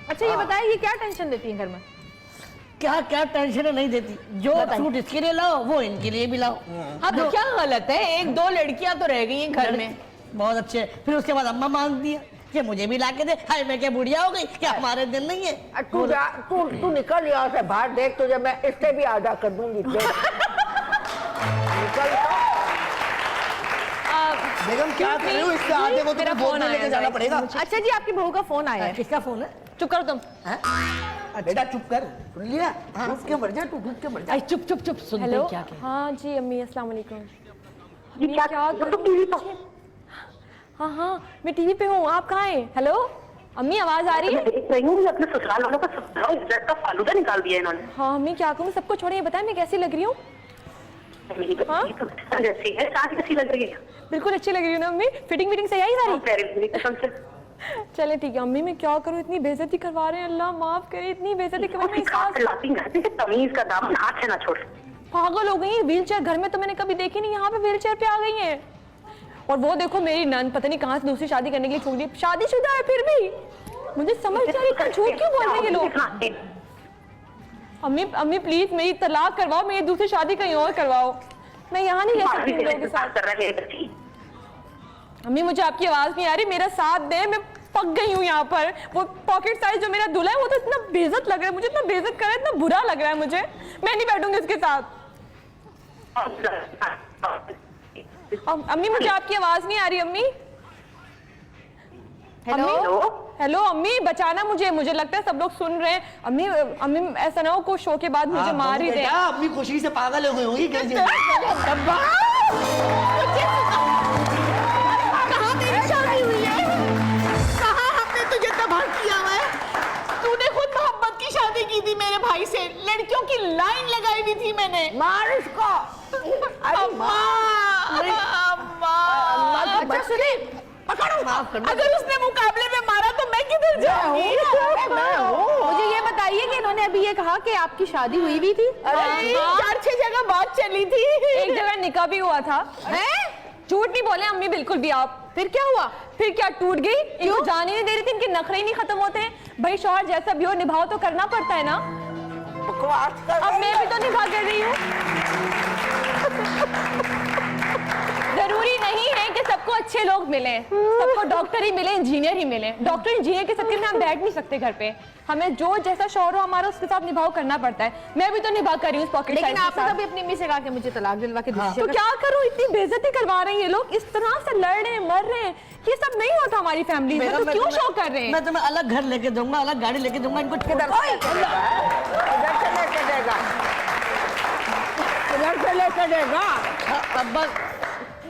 अच्छा ये बताइए, ये क्या टेंशन देती है घर में? क्या क्या टेंशन नहीं देती, जो सूट इसके लिए लाओ वो इनके लिए भी लाओ। हाँ तो क्या गलत है, एक दो लड़कियां तो रह गई हैं घर में। बहुत अच्छे। फिर उसके बाद अम्मा मांगती है कि मुझे भी ला के दे। हाय मैं क्या बुढ़िया हो गई क्या, हमारे दिन नहीं है। तू निकल यहाँ से बाहर, देख तुझे मैं इससे भी आधा कर दूंगी। निकल। बेगम क्या कर रहे हो, इससे आगे वो तेरा फोन लेके जाना पड़ेगा। अच्छा जी, आपकी बहू का फोन आया है। किसका फोन है? चुप करो तुम। बेटा चुप कर, सुन लिया? डूब के मर जा, तू डूब के मर जा। चुप चुप चुप, सुन हेलो क्या कह। हाँ जी अम्मी, अस्सलाम वालेकुम। जी क्या हाँ हाँ मैं टीवी पे हूँ, आप कहाँ हैं? हेलो अम्मी, आवाज आ रही है? देख रही हूँ, अपने ससुराल वालों का इज्जत का फालूदा निकाल दिया इन्होंने। हाँ अम्मी क्या कहूँ, सबको छोड़िए, बताएं मैं कैसी लग रही हूँ? जैसी है, कैसी लग रही है? बिल्कुल अच्छी लग रही हूँ ना अम्मी, फिटिंग विटिंग सही आई सारी? चले ठीक है अम्मी, मैं क्या करूँ, इतनी बेइज्जती करवा रहे हैं, अल्लाह माफ करे, इतनी बेइज्जती करवा रहे हैं। तमीज का दामन हाथ से ना छोड़। पागल हो गई है, व्हील चेयर घर में तो मैंने कभी देखी नहीं, यहाँ पे व्हील चेयर पे आ गई है। और वो देखो मेरी नंद पता नहीं कहाँ से दूसरी शादी करने के लिए छूट दी, शादीशुदा है फिर भी। मुझे समझ नहीं आ रही झूठ क्यों बोल रहे हैं ये लोग। अम्मी अम्मी प्लीज मेरी तलाक करवाओ, मेरी दूसरी शादी कहीं और करवाओ, मैं यहाँ नहीं रह सकती इन लोगों के साथ। अम्मी मुझे आपकी आवाज नहीं आ रही, मेरा साथ दे, मैं पक गई हूँ यहाँ पर। वो पॉकेट साइज जो मेरा दूल्हा है वो तो इतना बेइज्जत लग रहा है मुझे, इतना बेइज्जत कर रहा है, इतना बुरा लग रहा है मुझे, मैं नहीं बैठूंगी उसके साथ। अम्मी मुझे आपकी आवाज नहीं आ रही अम्मी। हेलो हेलो अम्मी, बचाना मुझे, मुझे लगता है सब लोग सुन रहे हैं। अम्मी अम्मी ऐसा ना हो को शो के बाद मुझे मार ही दे। अम्मी खुशी से पागल हो गई होगी। कहाँ तेरी शादी हुई है, कहाँ हमने तुझे तबाह किया हुआ है? तूने खुद मोहब्बत की शादी की थी मेरे भाई से, लड़कियों की लाइन लगाई हुई थी मैंने। मार इसको। अम्मा अम्मा। अच्छा सुनिए, पकड़ो। अगर उसने मुकाबले में मारा तो मैं किधर जाऊंगी? मुझे ये बताइए कि इन्होंने अभी ये कहा कि आपकी शादी हुई भी थी? 4-6 जगह बात चली थी, एक जगह निकाह भी हुआ था। झूठ नहीं बोले अम्मी बिल्कुल भी आप। फिर क्या हुआ? फिर क्या टूट गई? इनको जाने नहीं दे रही थी, इनके नखरे ही नहीं खत्म होते हैं। भाई शौहर जैसा भी हो निभाव तो करना पड़ता है ना। अब मैं भी तो निभा कर रही हूँ। जरूरी नहीं है कि सबको अच्छे लोग मिले, सबको डॉक्टर ही मिले, इंजीनियर ही मिले। डॉक्टर इंजीनियर के चक्कर में हम बैठ नहीं सकते घर पे। हमें जो जैसा शौहर हो हमारा उसके साथ निभाव करना पड़ता है। मैं भी तो निभा कर रही हूँ पॉकेट साइज के लेकिन आपने साथ। कभी अपनी अम्मी से कहा कि मुझे तलाक दिलवा के दूसरी तो जगह? क्या करूं, इतनी बेइज्जती करवा रहे हैं ये लोग, इस तरह से लड़ रहे हैं, मर रहे हैं। ये सब नहीं होता हमारी फैमिली में, तो क्यों शो कर रहे हैं? मैं तुम्हें अलग घर लेके दूंगा, अलग गाड़ी लेके दूंगा। इनको किधर से लेके देगा? किधर से लेके देगा? अब्बा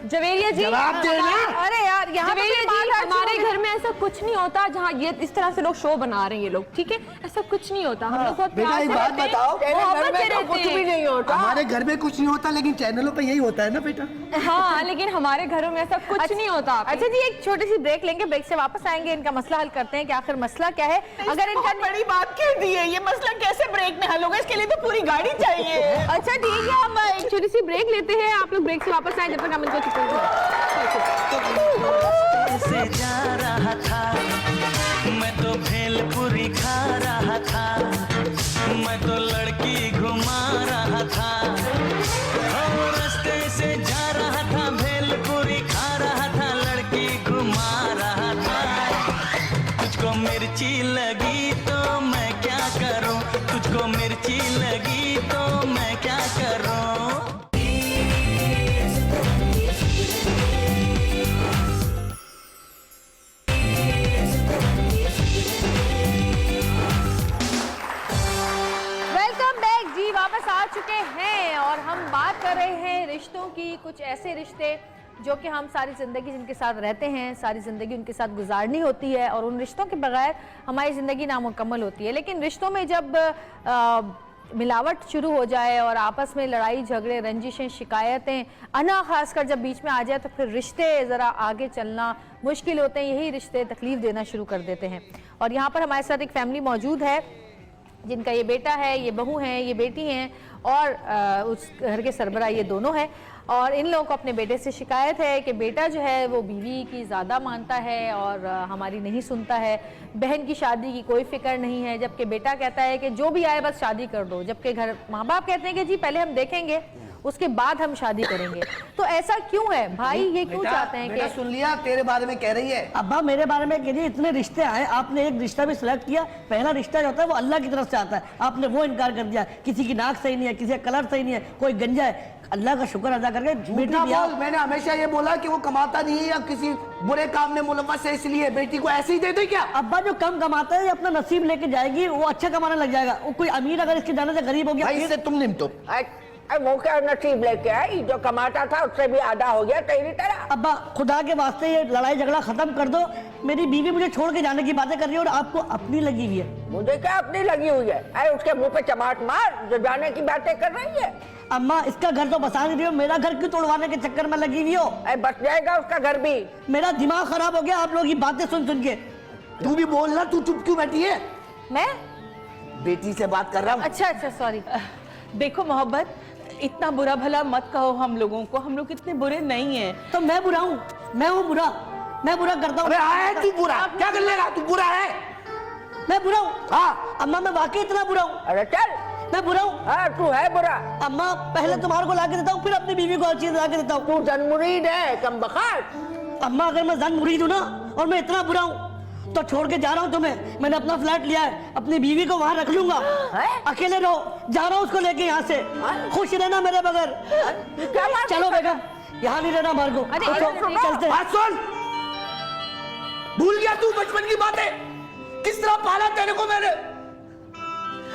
जवेरिया जी, जवाब देना। अरे यार यहाँ पे जवेरिया बात जी, है, हमारे घर में ऐसा कुछ नहीं होता जहाँ ये इस तरह से लोग शो बना रहे हैं ये लोग, ठीक है? ऐसा कुछ नहीं होता। हम लोग बहुत बेटा प्यार एक से बात रहते हैं, बताओ, मोहब्बत से रहते कुछ भी हैं। नहीं होता। हमारे घर में कुछ नहीं होता, लेकिन चैनलों पे यही होता है ना बेटा। हाँ, लेकिन हमारे घरों में ऐसा कुछ नहीं होता। अच्छा जी, एक छोटी सी ब्रेक लेंगे, ब्रेक से वापस आएंगे, इनका मसला हल करते हैं कि आखिर मसला क्या है। अगर इनका बड़ी बात कह दी है, ये मसला कैसे ब्रेक में हल होगा? इसके लिए तो पूरी गाड़ी चाहिए। अच्छा ठीक है, हम एक छोटी सी ब्रेक लेते हैं, आप लोग ब्रेक से वापस आए, जब तक हम इनको चुप से जा रहा था, मैं तो भेलपुरी खा रहा था, मैं तो लड़की घुमा रहा था। ओ रास्ते से जा रहा था, भेलपुरी खा रहा था, लड़की घुमा रहा था। तुझको मिर्ची लगी तो मैं क्या करूं, तुझको मिर्ची लगी तो मैं क्या करूं। वापस आ चुके हैं और हम बात कर रहे हैं रिश्तों की। कुछ ऐसे रिश्ते जो कि हम सारी ज़िंदगी जिनके साथ रहते हैं, सारी ज़िंदगी उनके साथ गुजारनी होती है और उन रिश्तों के बगैर हमारी ज़िंदगी नामुकम्मल होती है। लेकिन रिश्तों में जब मिलावट शुरू हो जाए और आपस में लड़ाई झगड़े, रंजिशें, शिकायतें, अना खासकर जब बीच में आ जाए तो फिर रिश्ते ज़रा आगे चलना मुश्किल होते हैं। यही रिश्ते तकलीफ़ देना शुरू कर देते हैं। और यहाँ पर हमारे साथ एक फैमिली मौजूद है जिनका ये बेटा है, ये बहू हैं, ये बेटी हैं और उस घर के सरबरा ये दोनों हैं। और इन लोगों को अपने बेटे से शिकायत है कि बेटा जो है वो बीवी की ज़्यादा मानता है और हमारी नहीं सुनता है। बहन की शादी की कोई फिक्र नहीं है, जबकि बेटा कहता है कि जो भी आए बस शादी कर दो। जबकि घर माँ बाप कहते हैं कि जी पहले हम देखेंगे, उसके बाद हम शादी करेंगे। तो ऐसा क्यों है भाई, ये क्यों चाहते हैं कि? सुन लिया, तेरे बारे में कह रही है। अब्बा मेरे बारे में कह रही है, इतने रिश्ते आए, आपने एक रिश्ता भी सिलेक्ट किया। पहला रिश्ता जो होता है वो अल्लाह की तरफ से आता है, आपने वो इनकार कर दिया। किसी की नाक सही नहीं है, किसी का कलर सही नहीं है, कोई गंजा है। अल्लाह का शुक्र अदा करके बेटी बोल। मैंने हमेशा ये बोला कि वो कमाता नहीं है या किसी बुरे काम में मुलव्वस है, इसलिए बेटी को ऐसे ही दे दे क्या? अब्बा जो कम कमाता है अपना नसीब लेके जाएगी, वो अच्छा कमाने लग जाएगा। वो कोई अमीर अगर इसके जाने से गरीब हो गया इससे तुम निमटो। वो क्या नसीब लेके आई, जो कमाता था उससे भी आधा हो गया तेरी तरह। अब्बा खुदा के वास्ते ये लड़ाई झगड़ा खत्म कर दो। मेरी बीवी मुझे छोड़ के जाने की बातें कर रही है और आपको अपनी लगी हुई है। मुझे क्या अपनी लगी हुई है? अरे उसके मुंह पे चमाट मार जो जाने की बातें कर रही है। अम्मा इसका घर तो बसा नहीं रही हो, मेरा घर क्यों तोड़वाने के चक्कर में लगी हुई हो? अरे बच जाएगा उसका घर भी। मेरा दिमाग खराब हो गया आप लोगों की बातें सुन सुन के। तू भी बोलना, तू चुप क्यों बैठी है? मैं बेटी से बात कर रहा हूँ। अच्छा सॉरी। देखो मोहब्बत, इतना बुरा भला मत कहो हम लोगों को, हम लोग इतने बुरे नहीं हैं। तो मैं बुरा हूँ? मैं हूँ बुरा? मैं बुरा करता हूँ? अरे तू बुरा क्या कर लेगा? तू बुरा है? मैं बुरा हूँ? हाँ अम्मा मैं वाकई इतना बुरा हूँ? अरे चल, मैं बुरा हूँ? हाँ तू है बुरा। अम्मा पहले तुम्हारे को ला के देता हूँ, फिर अपनी बीवी को हर चीज ला के देता हूँ। तू जनमुरीद है, कम बखार। अम्मा अगर मैं जनमुरीद हूँ ना और मैं इतना बुरा हूँ तो छोड़ के जा रहा हूँ तुम्हें। मैंने अपना फ्लैट लिया है, अपनी बीवी को वहाँ रख लूंगा। अकेले रहो, जा रहा हूँ उसको लेके यहाँ से। खुश रहना मेरे बगैर। चलो बेगम, यहाँ नहीं रहना हमारे को। चलते बात सुन, भूल गया तू बचपन की बातें? किस तरह पाला तेरे को मैंने,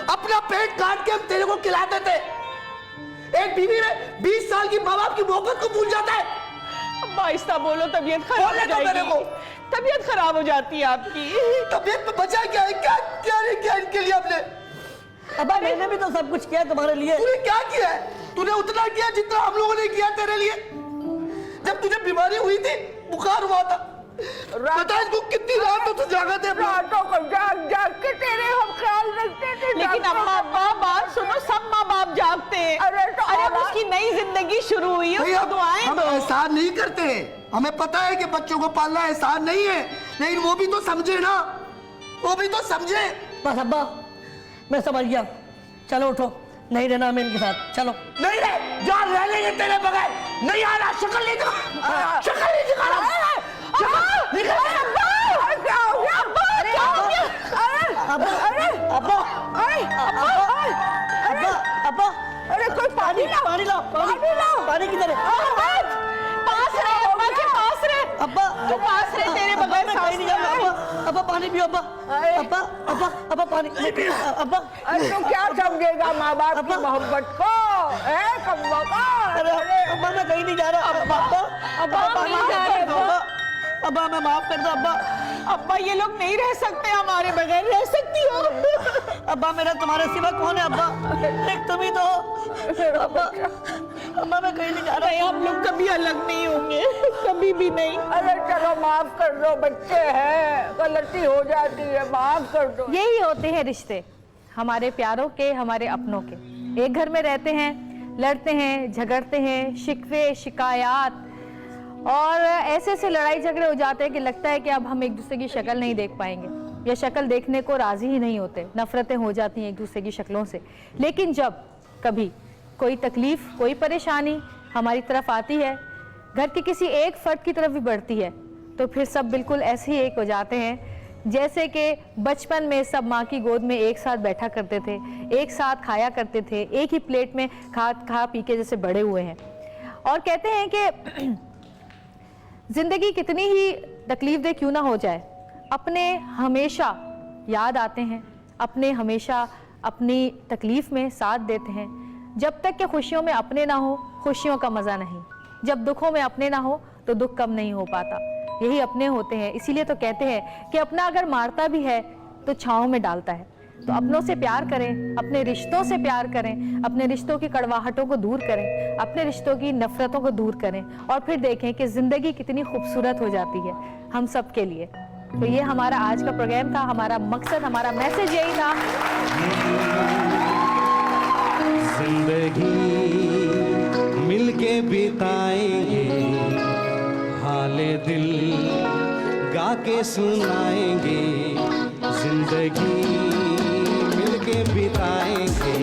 अपना पेट काट के हम तेरे को खिलाते थे। एक बीवी में 20 साल की माँ बाप की मोहब्बत को भूल जाता है। ऐसा बोलो, तबीयत खराब हो जाएगी। तबीयत खराब हो जाती है आपकी। तबीयत में बचा क्या है? क्या इनके लिए आपने? अब्बा मैंने भी तो सब कुछ किया तुम्हारे लिए। तूने क्या किया है? तूने उतना किया जितना हम लोगों ने किया तेरे लिए। जब तुझे बीमारी हुई थी, बुखार हुआ था, पता है इसको कितनी रातों से जागा थे? रातों को जाग जाग के तेरे हम ख्याल रखते थे। लेकिन अम्मा अब्बा बात सुनो, सब माँ बाप जागते हैं। अरे अब उसकी नई जिंदगी शुरू हुई है, उसको दुआएं हम दो। एहसान नहीं करते, हमें पता है कि बच्चों को पालना एहसान नहीं है, लेकिन वो भी तो समझे ना, वो भी तो समझे। बस अब्बा मैं समझ गया, चलो उठो, नहीं रहना हमें इनके साथ, चलो। नहीं रहे, जा रह लेंगे तेरे बगैर, नहीं आ रहा, शक्ल नहीं दिखा, शक्ल नहीं दिखा रहा, अरे कोई पानी लाओ, पानी लाओ, पानी किधर है? पास रहे अब्बा के पास रहे। अब्बा तू पास रहे, तेरे बगैर सांस नहीं आएगी। अब्बा पानी पियो, अब्बा पानी, अब्बा। अरे तू क्या समझेगा माँ बाप की मोहब्बत को, कम्बा का? अरे अब्बा मैं कहीं नहीं जा रहा, अब्बा मैं माफ कर दो अब्बा। अब्बा ये लोग नहीं रह सकते हमारे बगैर, रह सकती हो? अब्बा मेरा तुम्हारे सिवा कौन है अब्बा? एक तुम ही तो हो अब्बा मैं कहीं नहीं जा रहा। नहीं, हम लोग कभी अलग नहीं होंगे, कभी भी नहीं। अरे चलो माफ कर दो, बच्चे हैं, गलती हो जाती है, माफ कर दो। यही होते हैं रिश्ते, हमारे प्यारों के, हमारे अपनों के। एक घर में रहते हैं, लड़ते हैं, झगड़ते हैं, शिकवे शिकायत और ऐसे ऐसे लड़ाई झगड़े हो जाते हैं कि लगता है कि अब हम एक दूसरे की शक्ल नहीं देख पाएंगे या शक्ल देखने को राजी ही नहीं होते, नफरतें हो जाती हैं एक दूसरे की शक्लों से। लेकिन जब कभी कोई तकलीफ, कोई परेशानी हमारी तरफ आती है, घर के किसी एक फर्द की तरफ भी बढ़ती है, तो फिर सब बिल्कुल ऐसे ही एक हो जाते हैं जैसे कि बचपन में सब माँ की गोद में एक साथ बैठा करते थे, एक साथ खाया करते थे, एक ही प्लेट में खा पी के जैसे बड़े हुए हैं। और कहते हैं कि जिंदगी कितनी ही तकलीफ दे क्यों ना हो जाए, अपने हमेशा याद आते हैं, अपने हमेशा अपनी तकलीफ में साथ देते हैं। जब तक कि खुशियों में अपने ना हो, खुशियों का मज़ा नहीं। जब दुखों में अपने ना हो तो दुख कम नहीं हो पाता, यही अपने होते हैं। इसीलिए तो कहते हैं कि अपना अगर मारता भी है तो छाँव में डालता है। तो अपनों से प्यार करें, अपने रिश्तों से प्यार करें, अपने रिश्तों की कड़वाहटों को दूर करें, अपने रिश्तों की नफरतों को दूर करें और फिर देखें कि ज़िंदगी कितनी खूबसूरत हो जाती है हम सब के लिए। तो ये हमारा आज का प्रोग्राम था, हमारा मकसद, हमारा मैसेज यही था। जिंदगी मिलके बिताएंगे, हाले दिल गा के सुनाएंगे। जिंदगी मिलके बिताएंगे,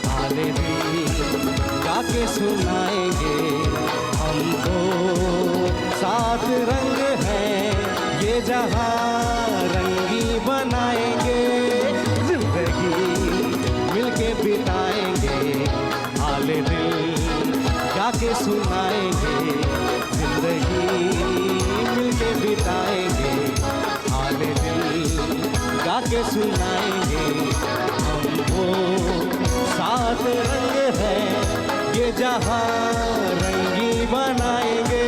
हाले दिल गा के सुनाएंगे। हमको साथ रंग है ये जहां रंगी बनाएंगे। जिंदगी मिलके बिताएंगे, हाले दिल गा के सुनाएंगे। जिंदगी मिलके बिताएंगे, हाले दिल गा के सुनाएंगे। हमको साथ रंग है ये जहां रंगी बनाएंगे।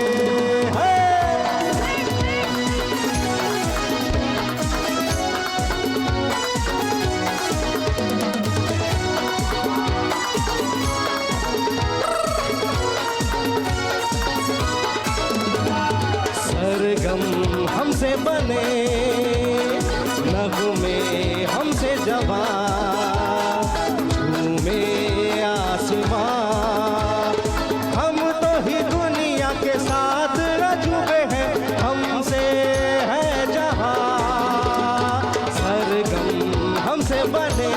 सरगम हमसे बने, नगमे हमसे जवां, झूमे आसमां। हम तो ही दुनिया के साथ रजुबे हैं, हमसे है जहां। सरगम हमसे बने,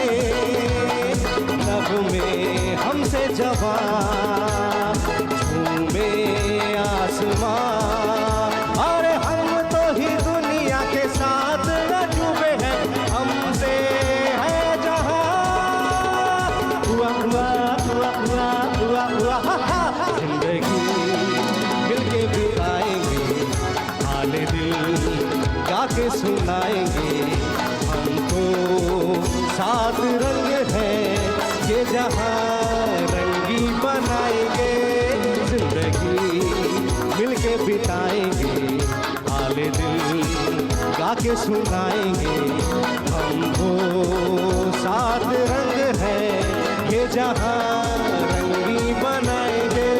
नगमे हमसे जवां, झूमे आसमां। अरे हम तो ही दुनिया के साथ रजुबे हैं, हमसे है जहां। हुआ हुआ हुआ हुआ हुआ हुआ हा, हा। जिंदगी मिलके बिताएंगे, हाले दिल गा के सुनाएंगे। हमको साथ रंग है ये जहां रंगी बनाएंगे। जिंदगी मिलके बिताएंगे, हाले दिल गा के सुनाएंगे। हमको साथ रंग है ये जहां रंगी बनाएंगे।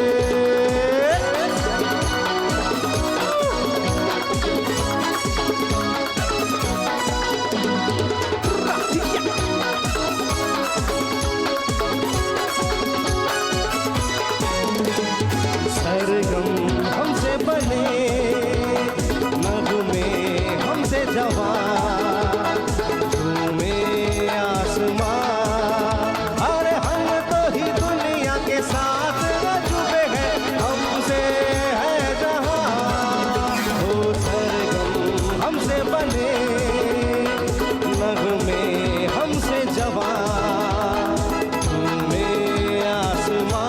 बने नगमे हमसे जवां झूमे आसमां अरे हम तो ही दुनिया के साथ अजूबे हैं हमसे है जहां हो सरगम हमसे बने नगमे हमसे जवां झूमे आसमां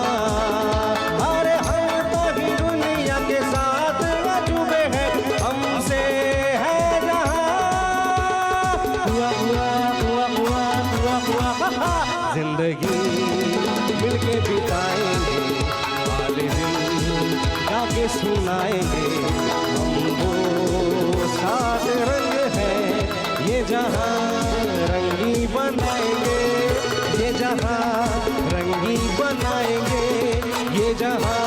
अरे हम तो ही दुनिया के साथ अजूबे हैं हमसे है जहां हुआ हुआ हुआ हुआ हुआ हुआ जिंदगी मिलके बिताएंगे वाले दिन गाके सुनाएंगे हम वो सात रंग हैं ये जहां रंगी बनाएंगे ये जहां रंगी बनाएंगे ये जहां